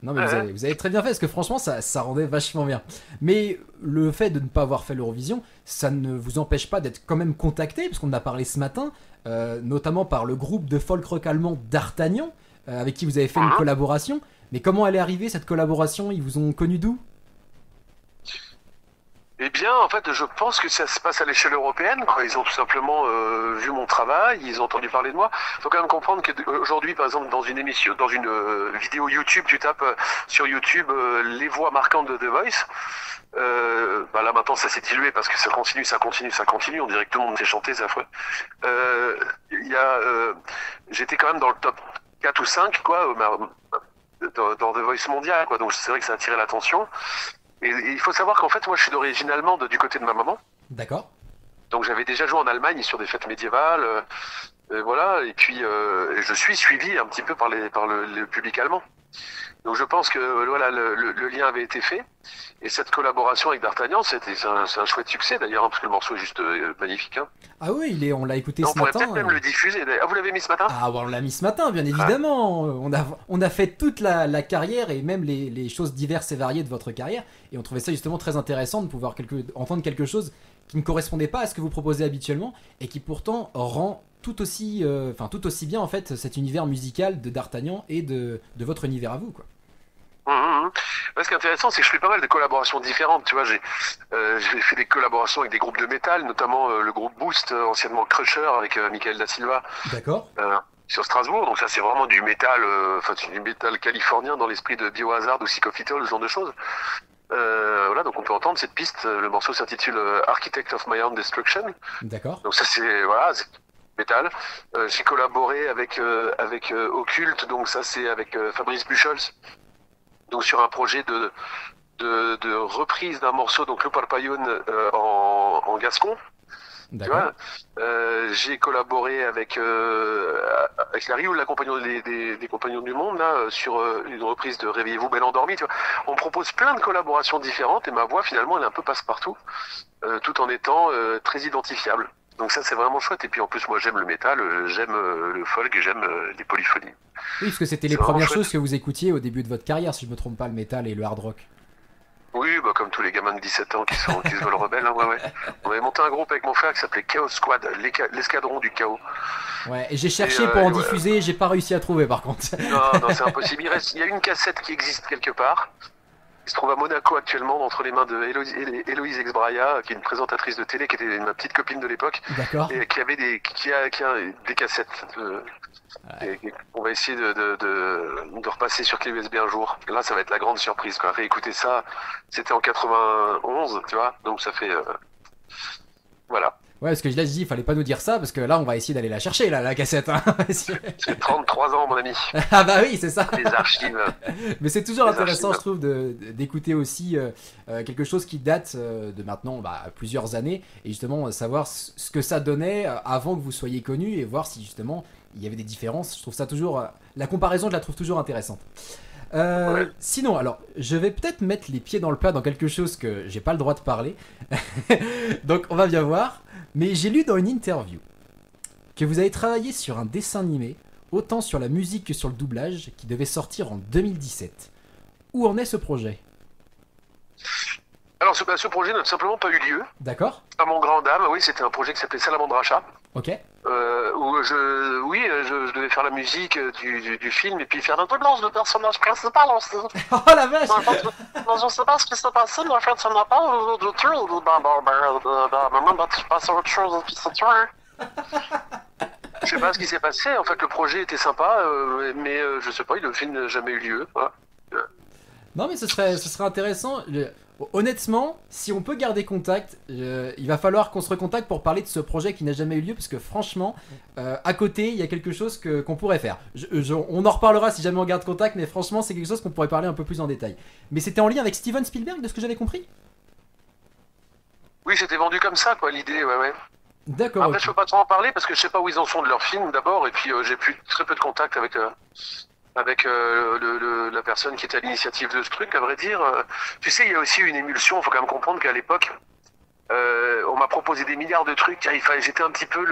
Non mais vous avez très bien fait parce que franchement ça rendait vachement bien. Mais le fait de ne pas avoir fait l'Eurovision, ça ne vous empêche pas d'être quand même contacté, parce qu'on en a parlé ce matin, notamment par le groupe de folk rock allemand D'Artagnan, avec qui vous avez fait une collaboration. Mais comment elle est arrivée cette collaboration? Ils vous ont connu d'où? Eh bien, en fait, je pense que ça se passe à l'échelle européenne, quoi. Ils ont tout simplement vu mon travail, ils ont entendu parler de moi. Il faut quand même comprendre que aujourd'hui, par exemple, dans une émission, dans une vidéo YouTube, tu tapes sur YouTube les voix marquantes de The Voice. Bah là maintenant, ça s'est dilué parce que ça continue, ça continue, ça continue. On dirait que tout le monde sait chanter, c'est affreux. Il y a, j'étais quand même dans le top 4 ou 5, quoi, dans The Voice mondial, quoi. Donc c'est vrai que ça a attiré l'attention. Et il faut savoir qu'en fait, moi, je suis d'origine allemande du côté de ma maman. D'accord. Donc j'avais déjà joué en Allemagne sur des fêtes médiévales, voilà. Et puis je suis suivi un petit peu par le public allemand. Donc je pense que voilà, le lien avait été fait. Et cette collaboration avec D'Artagnan, c'est un chouette succès d'ailleurs, hein, parce que le morceau est juste magnifique. Hein. Ah oui, on l'a écouté Non, ce on pourrait matin. peut-être même le diffuser. Ah, vous l'avez mis ce matin? Ah bon, on l'a mis ce matin, bien évidemment. On a fait toute la carrière et même les choses diverses et variées de votre carrière. Et on trouvait ça justement très intéressant de pouvoir entendre quelque chose qui ne correspondait pas à ce que vous proposez habituellement et qui pourtant rend tout aussi bien en fait cet univers musical de D'Artagnan et de votre univers à vous, quoi. Ouais, ce qui est intéressant, c'est que je fais pas mal de collaborations différentes. Tu vois, j'ai fait des collaborations avec des groupes de métal, notamment le groupe Boost, anciennement Crusher, avec Michael Da Silva. D'accord. Sur Strasbourg. Donc ça, c'est vraiment du métal, c'est du métal californien dans l'esprit de Biohazard ou Sick of It All, ce genre de choses. Voilà, donc on peut entendre cette piste. Le morceau s'intitule Architect of My Own Destruction. D'accord. Donc ça, c'est métal. J'ai collaboré avec Occulte, donc ça c'est avec Fabrice Buchholz. Donc sur un projet de reprise d'un morceau, donc Le Parpaillon en gascon. D'accord. J'ai collaboré avec Larry ou la compagnon des compagnons du monde là sur une reprise de Réveillez-vous belle endormie. Tu vois, on propose plein de collaborations différentes et ma voix finalement elle est un peu passe-partout, tout en étant très identifiable. Donc ça c'est vraiment chouette. Et puis en plus moi j'aime le métal, j'aime le folk, j'aime les polyphonies. Oui, parce que c'était les premières choses que vous écoutiez au début de votre carrière, si je me trompe pas, le métal et le hard rock. Oui, bah comme tous les gamins de 17 ans qui se veulent rebelles, hein, ouais. On avait monté un groupe avec mon frère qui s'appelait Chaos Squad, l'escadron du chaos. Ouais, et j'ai cherché pour en diffuser, j'ai pas réussi à trouver par contre. Non, c'est impossible. Il y a une cassette qui existe quelque part. Il se trouve à Monaco actuellement, entre les mains de Héloïse Exbraya, qui est une présentatrice de télé, qui était ma petite copine de l'époque. D'accord. Et qui avait qui a des cassettes. Et on va essayer de repasser sur clé USB un jour. Là, ça va être la grande surprise, quoi. Réécouter ça, c'était en 91, tu vois, donc ça fait... voilà. Ouais, parce que là, je dis, il fallait pas nous dire ça, parce que là, on va essayer d'aller la chercher, là, la cassette. Hein. C'est 33 ans, mon ami. Ah bah oui, c'est ça. Les archives. Mais c'est toujours intéressant, je trouve, d'écouter aussi quelque chose qui date de maintenant plusieurs années, et justement savoir ce que ça donnait avant que vous soyez connu, et voir si justement il y avait des différences. Je trouve ça toujours... la comparaison, je la trouve toujours intéressante. Ouais. Sinon, alors, je vais peut-être mettre les pieds dans le plat dans quelque chose que j'ai pas le droit de parler. Donc, on va bien voir. Mais j'ai lu dans une interview que vous avez travaillé sur un dessin animé, autant sur la musique que sur le doublage, qui devait sortir en 2017. Où en est ce projet? Alors, ce projet n'a tout simplement pas eu lieu. D'accord. À mon grand dame, oui, c'était un projet qui s'appelait Salamandre Achat. Ok. Où je devais faire la musique du film et puis faire un doublage de personnage principal aussi. Oh la vache! Mais je sais pas ce qui s'est passé, mais en fait, ça n'a pas eu du tout. Il dit, maintenant, tu passes à autre chose et puis c'est tout. Je sais pas ce qui s'est passé. En fait, le projet était sympa, mais je sais pas, le film n'a jamais eu lieu. Voilà. Non, mais ce serait intéressant. Honnêtement, si on peut garder contact, il va falloir qu'on se recontacte pour parler de ce projet qui n'a jamais eu lieu, parce que franchement, à côté, il y a quelque chose qu'on pourrait faire. On en reparlera si jamais on garde contact, mais franchement, c'est quelque chose qu'on pourrait parler un peu plus en détail. Mais c'était en lien avec Steven Spielberg, de ce que j'avais compris? Oui, c'était vendu comme ça, quoi, l'idée, ouais. D'accord, Après, ok. je peux pas trop en parler parce que je sais pas où ils en sont de leur film d'abord, et puis j'ai plus très peu de contact avec la personne qui était à l'initiative de ce truc, à vrai dire. Tu sais, il y a aussi une émulsion. Il faut quand même comprendre qu'à l'époque, on m'a proposé des milliards de trucs. J'étais un petit peu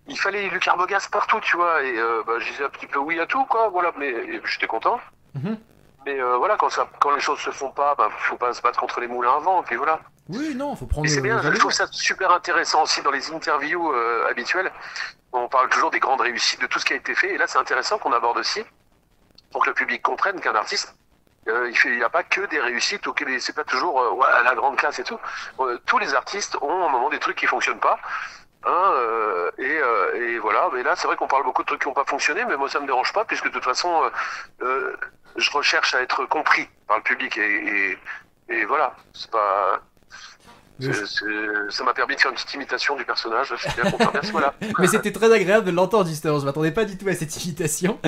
il fallait Luc Arbogast partout, tu vois. Et bah, je disais un petit peu oui à tout, quoi. Voilà, mais et j'étais content. Mhm. Mais voilà, quand les choses se font pas, bah, faut pas se battre contre les moulins à vent. Et puis voilà. Oui, non, faut Et prendre c'est bien. les Je trouve mesures. ça super intéressant aussi dans les interviews habituelles. On parle toujours des grandes réussites, de tout ce qui a été fait. Et là, c'est intéressant qu'on aborde aussi pour que le public comprenne qu'un artiste, il n'y a pas que des réussites ou c'est pas toujours ouais, la grande classe et tout. Tous les artistes ont un moment des trucs qui fonctionnent pas. Hein, et voilà. Mais là, c'est vrai qu'on parle beaucoup de trucs qui n'ont pas fonctionné, mais moi, ça me dérange pas puisque de toute façon, je recherche à être compris par le public et voilà. C'est pas. Mais, je- Ça m'a permis de faire une petite imitation du personnage. Je suis bien content. Merci, voilà. Mais c'était très agréable de l'entendre justement, je m'attendais pas du tout à cette imitation.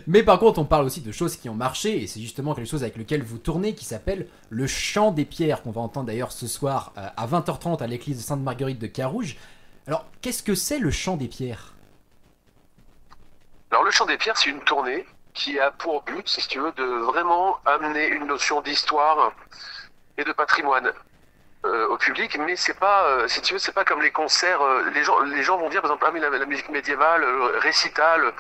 Mais par contre, on parle aussi de choses qui ont marché, et c'est justement quelque chose avec lequel vous tournez, qui s'appelle le chant des pierres, qu'on va entendre d'ailleurs ce soir à 20h30 à l'église de Sainte-Marguerite de Carouge. Alors, qu'est-ce que c'est le chant des pierres? Alors, le Chant des Pierres, c'est une tournée qui a pour but, si tu veux, de vraiment amener une notion d'histoire et de patrimoine au public, mais c'est pas, si tu veux, c'est pas comme les concerts. Les gens vont dire, par exemple, ah mais la musique médiévale, récital,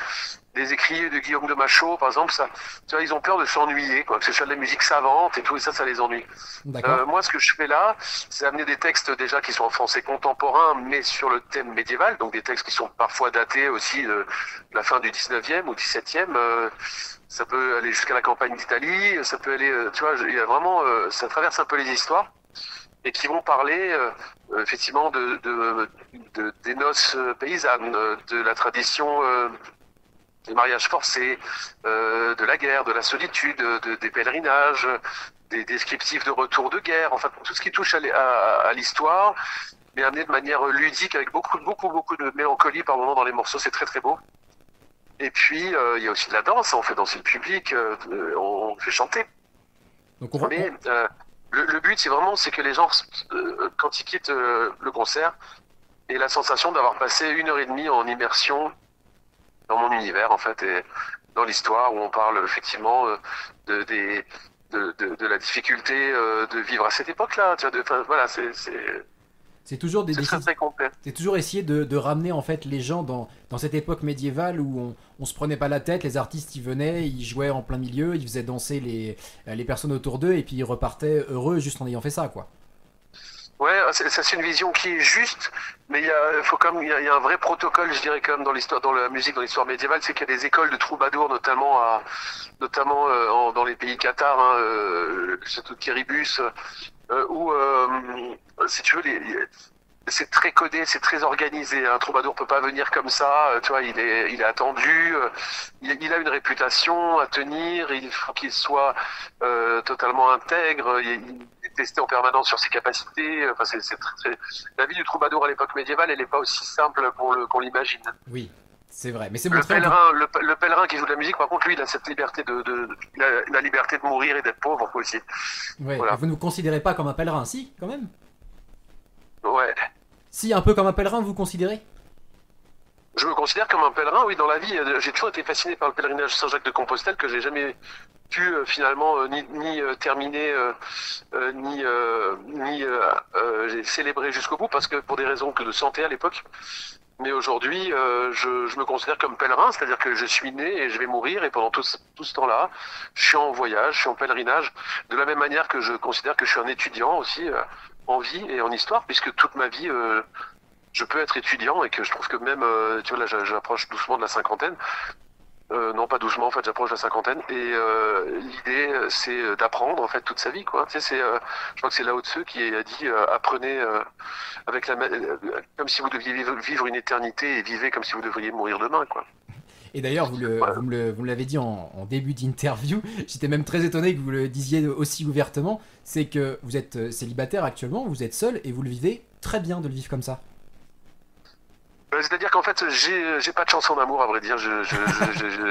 des écriers de Guillaume de Machaut, par exemple, ça, tu vois, ils ont peur de s'ennuyer, quoi, que ce soit de la musique savante et tout, et ça les ennuie. D'accord. Moi, ce que je fais là, c'est amener des textes déjà qui sont en français contemporain, mais sur le thème médiéval, donc des textes qui sont parfois datés aussi de la fin du 19e ou 17e. Ça peut aller jusqu'à la campagne d'Italie, ça peut aller, tu vois, il y a vraiment, ça traverse un peu les histoires et qui vont parler effectivement des noces paysannes, de la tradition des mariages forcés, de la guerre, de la solitude, des pèlerinages, des descriptifs de retour de guerre, enfin tout ce qui touche à l'histoire, mais amené de manière ludique avec beaucoup de mélancolie par moments dans les morceaux, c'est très très beau. Et puis il y a aussi de la danse, on fait danser le public, on fait chanter. Donc on, Mais le but, c'est que les gens, quand ils quittent le concert, aient la sensation d'avoir passé 1 heure et demie en immersion dans mon univers, en fait, et dans l'histoire où on parle effectivement de, des, de la difficulté de vivre à cette époque-là. Tu vois, voilà, c'est toujours c'est très très complet. c'est toujours essayer de ramener en fait les gens dans cette époque médiévale où on se prenait pas la tête, les artistes ils venaient, ils jouaient en plein milieu, ils faisaient danser les personnes autour d'eux et puis ils repartaient heureux juste en ayant fait ça quoi. Ouais, ça c'est une vision qui est juste, mais il y a un vrai protocole, je dirais, quand même dans l'histoire, dans la musique, dans l'histoire médiévale, c'est qu'il y a des écoles de troubadours, notamment dans les pays cathares, hein, le château de Kiribus, où, si tu veux, c'est très codé, c'est très organisé. Un troubadour peut pas venir comme ça, tu vois, il est attendu, il a une réputation à tenir, il faut qu'il soit totalement intègre, il est testé en permanence sur ses capacités. Enfin, c'est très. La vie du troubadour à l'époque médiévale, elle n'est pas aussi simple qu'on l'imagine. Oui, c'est vrai, mais c'est Le montré en tout- pèlerin, le pèlerin qui joue de la musique, par contre, lui, il a cette liberté la liberté de mourir et d'être pauvre aussi. Ouais, Voilà. mais vous ne vous considérez pas comme un pèlerin, si quand même? Ouais. Si, un peu comme un pèlerin, vous vous considérez? Je me considère comme un pèlerin, oui, dans la vie. J'ai toujours été fasciné par le pèlerinage Saint-Jacques-de-Compostelle que j'ai jamais pu finalement ni terminer j'ai célébré jusqu'au bout parce que pour des raisons que de santé à l'époque. Mais aujourd'hui, je me considère comme pèlerin, c'est-à-dire que je suis né et je vais mourir et pendant tout ce temps-là, je suis en voyage, je suis en pèlerinage, de la même manière que je considère que je suis un étudiant aussi en vie et en histoire, puisque toute ma vie, je peux être étudiant et que je trouve que même, tu vois, là j'approche doucement de la cinquantaine. Non, pas doucement, en fait, j'approche de la cinquantaine. Et l'idée, c'est d'apprendre, en fait, toute sa vie, quoi. Tu sais, je crois que c'est Lao Tzu qui a dit apprenez comme si vous deviez vivre une éternité et vivez comme si vous devriez mourir demain, quoi. Et d'ailleurs, Voilà. vous me l'avez dit en début d'interview, j'étais même très étonné que vous le disiez aussi ouvertement, c'est que vous êtes célibataire actuellement, vous êtes seul et vous le vivez très bien de le vivre comme ça. C'est-à-dire qu'en fait, j'ai pas de chance en amour, à vrai dire.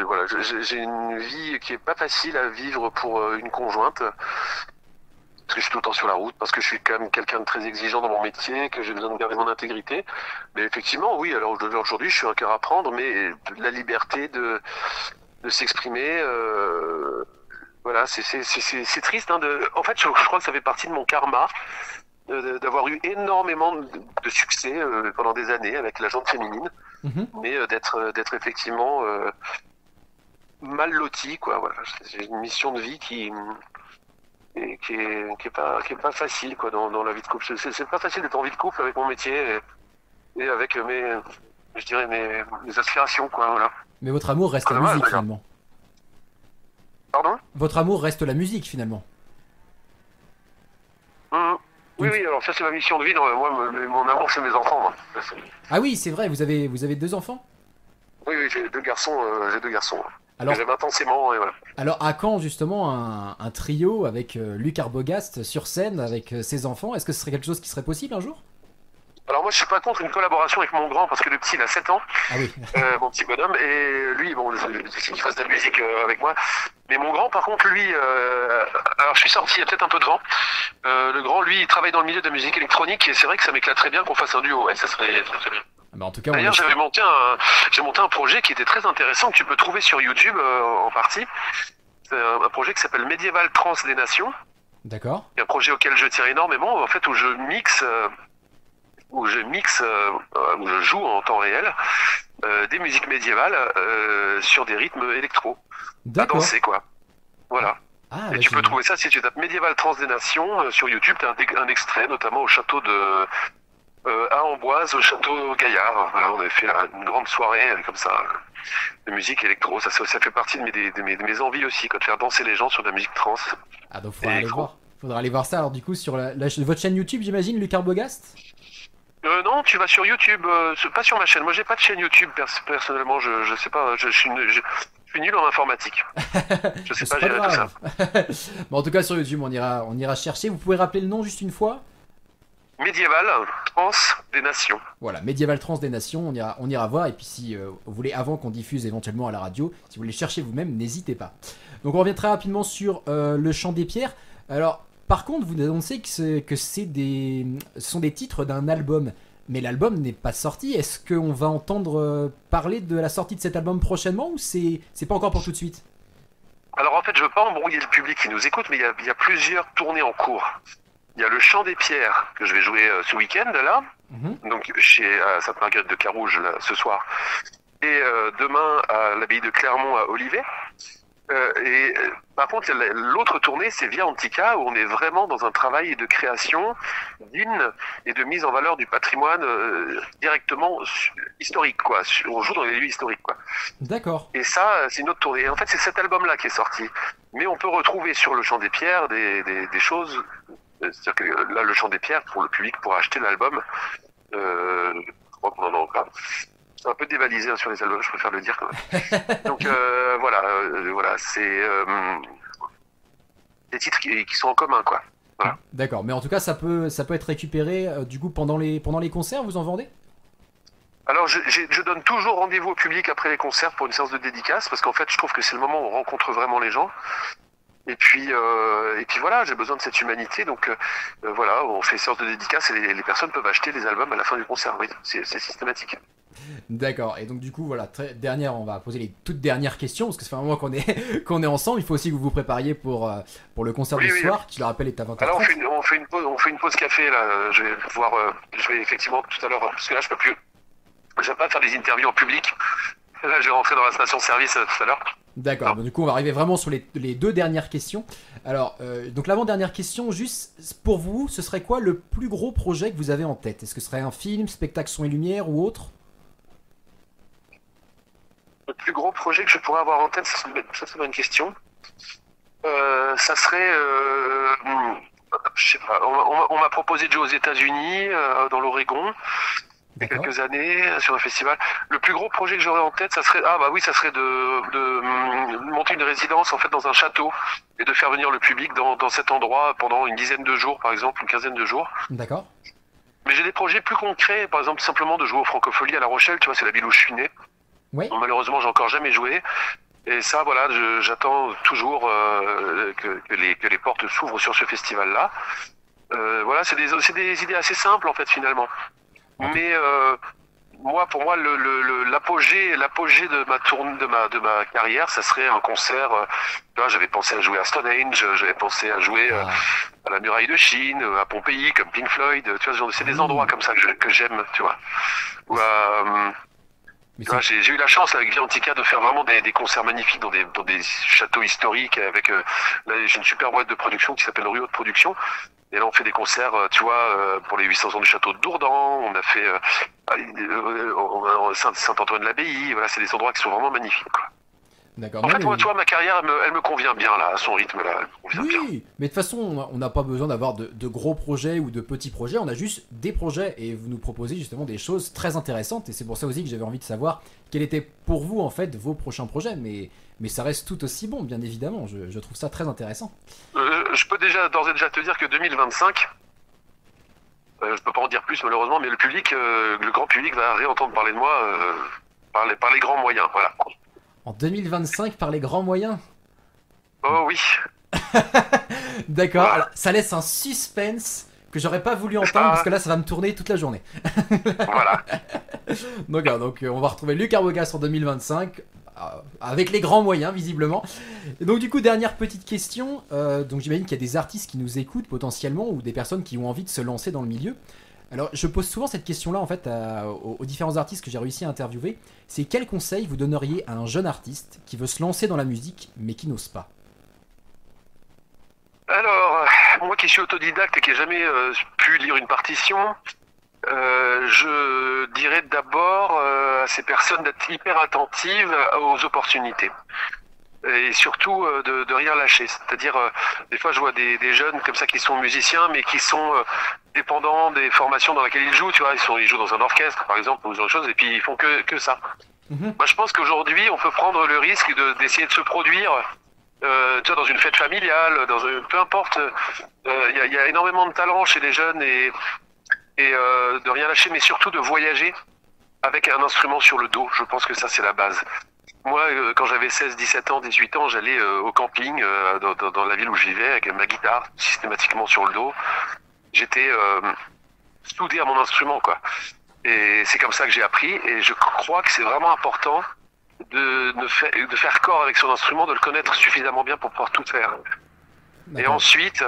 Voilà, j'ai une vie qui est pas facile à vivre pour une conjointe. parce que je suis tout le temps sur la route, parce que je suis quand même quelqu'un de très exigeant dans mon métier, que j'ai besoin de garder mon intégrité. Mais effectivement, oui, alors aujourd'hui, je suis un cœur à prendre, mais la liberté de s'exprimer, voilà, c'est triste. Hein, en fait, je crois que ça fait partie de mon karma d'avoir eu énormément de succès pendant des années avec la gente féminine, mais d'être effectivement mal loti, quoi. Voilà, j'ai une mission de vie qui est pas facile, quoi, dans la vie de couple. C'est pas facile d'être en vie de couple avec mon métier et avec je dirais mes aspirations, quoi. Voilà. Mais votre amour reste la musique finalement. Pardon ? Votre amour reste la musique finalement. Oui, alors ça c'est ma mission de vie. Moi, mon amour c'est mes enfants. Moi. Ah oui, c'est vrai. Vous avez 2 enfants ? Oui, j'ai 2 garçons. Alors, j'aime intensément, et voilà. Alors à quand justement un trio avec Luc Arbogast sur scène avec ses enfants ? Est-ce que ce serait quelque chose qui serait possible un jour ? Alors moi je suis pas contre une collaboration avec mon grand, parce que le petit il a 7 ans, ah oui. Mon petit bonhomme, et lui, bon, c'est qu'il fasse de la musique avec moi. Mais mon grand par contre, lui, alors je suis sorti, il y a peut-être un peu de vent. Le grand, lui, il travaille dans le milieu de la musique électronique, et c'est vrai que ça m'éclaterait bien qu'on fasse un duo, ouais, ça serait très bien. Bah en tout cas, d'ailleurs, j'ai monté un projet qui était très intéressant, que tu peux trouver sur YouTube en partie. C'est un projet qui s'appelle Médiéval Trans des Nations. D'accord. C'est un projet auquel je tiens énormément, en fait, où je joue en temps réel des musiques médiévales sur des rythmes électro. À danser, quoi. Voilà. Ah, et tu peux trouver ça si tu tapes Médiéval Trans des Nations sur YouTube. Tu as un extrait, notamment au château à Amboise, au château Gaillard. Voilà, on avait fait une grande soirée comme ça de musique électro. Ça fait partie de mes envies aussi, quoi, de faire danser les gens sur de la musique trans. Ah, donc faudra aller voir ça. Alors du coup sur votre chaîne YouTube, j'imagine, Luc Arbogast. Non, tu vas sur YouTube, pas sur ma chaîne. Moi, j'ai pas de chaîne YouTube personnellement. Je sais pas. Je suis nul en informatique. Je sais pas gérer tout ça. Bon, en tout cas, sur YouTube, on ira chercher. Vous pouvez rappeler le nom juste une fois ? Médiéval Trans des Nations. Voilà, Médiéval Trans des Nations. On ira voir. Et puis, si vous voulez, avant qu'on diffuse éventuellement à la radio, si vous voulez chercher vous-même, n'hésitez pas. Donc, on revient très rapidement sur le Chant des Pierres. Alors. Par contre, vous annoncez que ce sont des titres d'un album, mais l'album n'est pas sorti. Est-ce qu'on va entendre parler de la sortie de cet album prochainement ou c'est pas encore pour tout de suite ? Alors en fait, je veux pas embrouiller le public qui nous écoute, mais il y a plusieurs tournées en cours. Il y a le Chant des Pierres que je vais jouer ce week-end là, donc chez Sainte-Marguerite de Carouge là, ce soir, et demain à l'abbaye de Clermont à Olivet. Par contre, l'autre tournée, c'est Via Antica, où on est vraiment dans un travail de création d'hymnes et de mise en valeur du patrimoine directement historique, quoi. On joue dans les lieux historiques, quoi. D'accord. Et ça, c'est une autre tournée. En fait, c'est cet album-là qui est sorti. Mais on peut retrouver sur le Chant des Pierres des choses. C'est-à-dire que là, le Chant des Pierres, pour le public, pour acheter l'album, je crois qu'on en a encore. C'est un peu dévalisé sur les albums, je préfère le dire quand même. Donc voilà, c'est des titres qui sont en commun, quoi. Voilà. D'accord, mais en tout cas, ça peut être récupéré du coup pendant les concerts, vous en vendez ? Alors je donne toujours rendez-vous au public après les concerts pour une séance de dédicace, parce qu'en fait, je trouve que c'est le moment où on rencontre vraiment les gens. Et puis voilà, j'ai besoin de cette humanité, donc voilà, on fait une séance de dédicace et les personnes peuvent acheter les albums à la fin du concert. Oui, c'est systématique. D'accord, et donc du coup voilà, on va poser les toutes dernières questions parce que ça fait un moment qu'on est ensemble. Il faut aussi que vous vous prépariez pour le concert du soir, qui je le rappelle est à 20h30. Alors on fait une pause café là. Je vais effectivement tout à l'heure, parce que là j'aime pas faire des interviews en public. Là je vais rentrer dans la station service tout à l'heure. D'accord, donc du coup on va arriver vraiment sur les 2 dernières questions. Alors donc l'avant-dernière question, juste pour vous, ce serait quoi le plus gros projet que vous avez en tête ? Est-ce que ce serait un film, spectacle son et lumière ou autre ? Le plus gros projet que je pourrais avoir en tête, ça c'est une bonne question. Ça serait, je sais pas. On m'a proposé de jouer aux États-Unis, dans l'Oregon, il y a quelques années, sur un festival. Le plus gros projet que j'aurais en tête, ça serait, ça serait de monter une résidence en fait dans un château et de faire venir le public dans cet endroit pendant une dizaine de jours, par exemple, une quinzaine de jours. D'accord. Mais j'ai des projets plus concrets, par exemple simplement de jouer aux Francopholies à La Rochelle, tu vois, c'est la ville où je suis né. Oui. Bon, malheureusement, j'ai encore jamais joué. Et ça, voilà, j'attends toujours que les portes s'ouvrent sur ce festival-là. Voilà, c'est des idées assez simples en fait finalement. Mais moi, pour moi, l'apogée de ma de ma carrière, ça serait un concert. Tu vois, j'avais pensé à jouer à Stonehenge, j'avais pensé à jouer à la Muraille de Chine, à Pompéi, comme Pink Floyd. Tu vois, c'est des endroits comme ça que j'aime, tu vois. Ou tu vois, j'ai eu la chance avec Viantica de faire vraiment des concerts magnifiques dans des châteaux historiques. Avec là, j'ai une super boîte de production qui s'appelle Rio de Production. Et là, on fait des concerts, tu vois, pour les 800 ans du château de Dourdan. On a fait Saint-Antoine-l'Abbaye. Voilà, c'est des endroits qui sont vraiment magnifiques, quoi. D'accord. En fait, moi, tu vois, ma carrière, elle me convient bien, là, à son rythme, là. Elle me convient bien. Oui, mais de toute façon, on n'a pas besoin d'avoir de gros projets ou de petits projets, on a juste des projets et vous nous proposez justement des choses très intéressantes et c'est pour ça aussi que j'avais envie de savoir quels étaient pour vous en fait vos prochains projets, mais ça reste tout aussi bon, bien évidemment, je trouve ça très intéressant. Je peux d'ores et déjà te dire que 2025, je peux pas en dire plus malheureusement, mais le grand public va réentendre parler de moi par les grands moyens, voilà. En 2025 par les grands moyens. Oh oui. D'accord, Voilà. alors, ça laisse un suspense que j'aurais pas voulu entendre parce que là ça va me tourner toute la journée. Voilà. Donc on va retrouver Luc Arbogast en 2025 avec les grands moyens visiblement. Et donc du coup dernière petite question, donc j'imagine qu'il y a des artistes qui nous écoutent potentiellement ou des personnes qui ont envie de se lancer dans le milieu. Alors je pose souvent cette question là en fait aux différents artistes que j'ai réussi à interviewer, c'est quel conseil vous donneriez à un jeune artiste qui veut se lancer dans la musique mais qui n'ose pas? Alors, moi qui suis autodidacte et qui n'ai jamais pu lire une partition, je dirais d'abord à ces personnes d'être hyper attentives aux opportunités. Et surtout de rien lâcher. C'est-à-dire, des fois je vois des jeunes comme ça qui sont musiciens, mais qui sont dépendants des formations dans lesquelles ils jouent. Tu vois, ils jouent dans un orchestre, par exemple, ou ce genre de choses, et puis ils font que ça. Moi, je pense qu'aujourd'hui, on peut prendre le risque d'essayer de se produire. Tu vois, dans une fête familiale, peu importe, y a énormément de talent chez les jeunes et de rien lâcher, mais surtout de voyager avec un instrument sur le dos. Je pense que ça, c'est la base. Moi, quand j'avais 16, 17 ans, 18 ans, j'allais au camping dans la ville où je vivais avec ma guitare systématiquement sur le dos. J'étais soudé à mon instrument, quoi. Et c'est comme ça que j'ai appris et je crois que c'est vraiment important de faire corps avec son instrument, de le connaître suffisamment bien pour pouvoir tout faire. Et ensuite,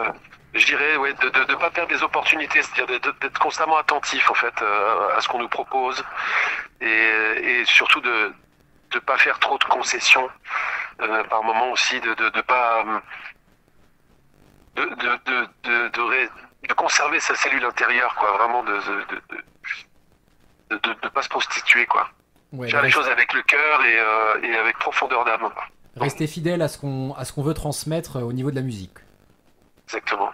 je dirais de pas perdre des opportunités, c'est-à-dire d'être constamment attentif en fait à ce qu'on nous propose et surtout de pas faire trop de concessions par moment aussi, de pas de conserver sa cellule intérieure, quoi, vraiment de pas se prostituer, quoi. Ouais, Faire les choses avec le cœur et avec profondeur d'âme. Rester fidèle à ce qu'on veut transmettre au niveau de la musique. Exactement.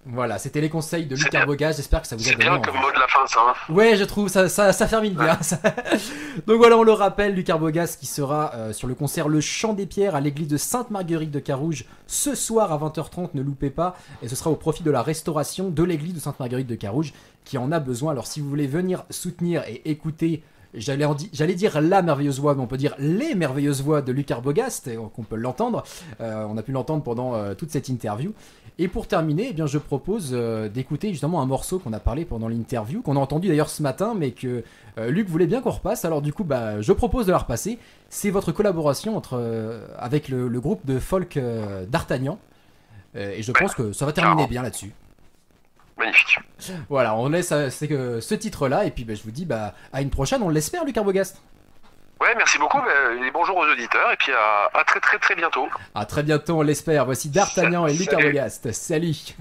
Voilà, c'était les conseils de Luc C'est bien. Arbogast, j'espère que ça vous a C'est donné bien envie. comme mot de la fin, ça. Hein. Ouais, je trouve, ça termine bien. Donc voilà, on le rappelle, Luc Arbogast qui sera sur le concert Le Chant des Pierres à l'église de Sainte-Marguerite de Carouge ce soir à 20h30, ne loupez pas. Et ce sera au profit de la restauration de l'église de Sainte-Marguerite de Carouge qui en a besoin. Alors si vous voulez venir soutenir et écouter, j'allais dire la merveilleuse voix, mais on peut dire les merveilleuses voix de Luc Arbogast, et qu'on peut l'entendre. On a pu l'entendre pendant toute cette interview. Et pour terminer, eh bien, je propose d'écouter justement un morceau qu'on a parlé pendant l'interview, qu'on a entendu d'ailleurs ce matin, mais que Luc voulait bien qu'on repasse. Alors du coup, je propose de la repasser. C'est votre collaboration avec le groupe de folk d'Artagnan. Et je pense que ça va terminer bien là-dessus. Magnifique. Voilà, on laisse ce titre-là, et puis je vous dis à une prochaine, on l'espère, Luc Arbogast. Ouais, merci beaucoup, et bonjour aux auditeurs, et puis à très très très bientôt. À très bientôt, on l'espère. Voici D'Artagnan et Luc Arbogast. Salut.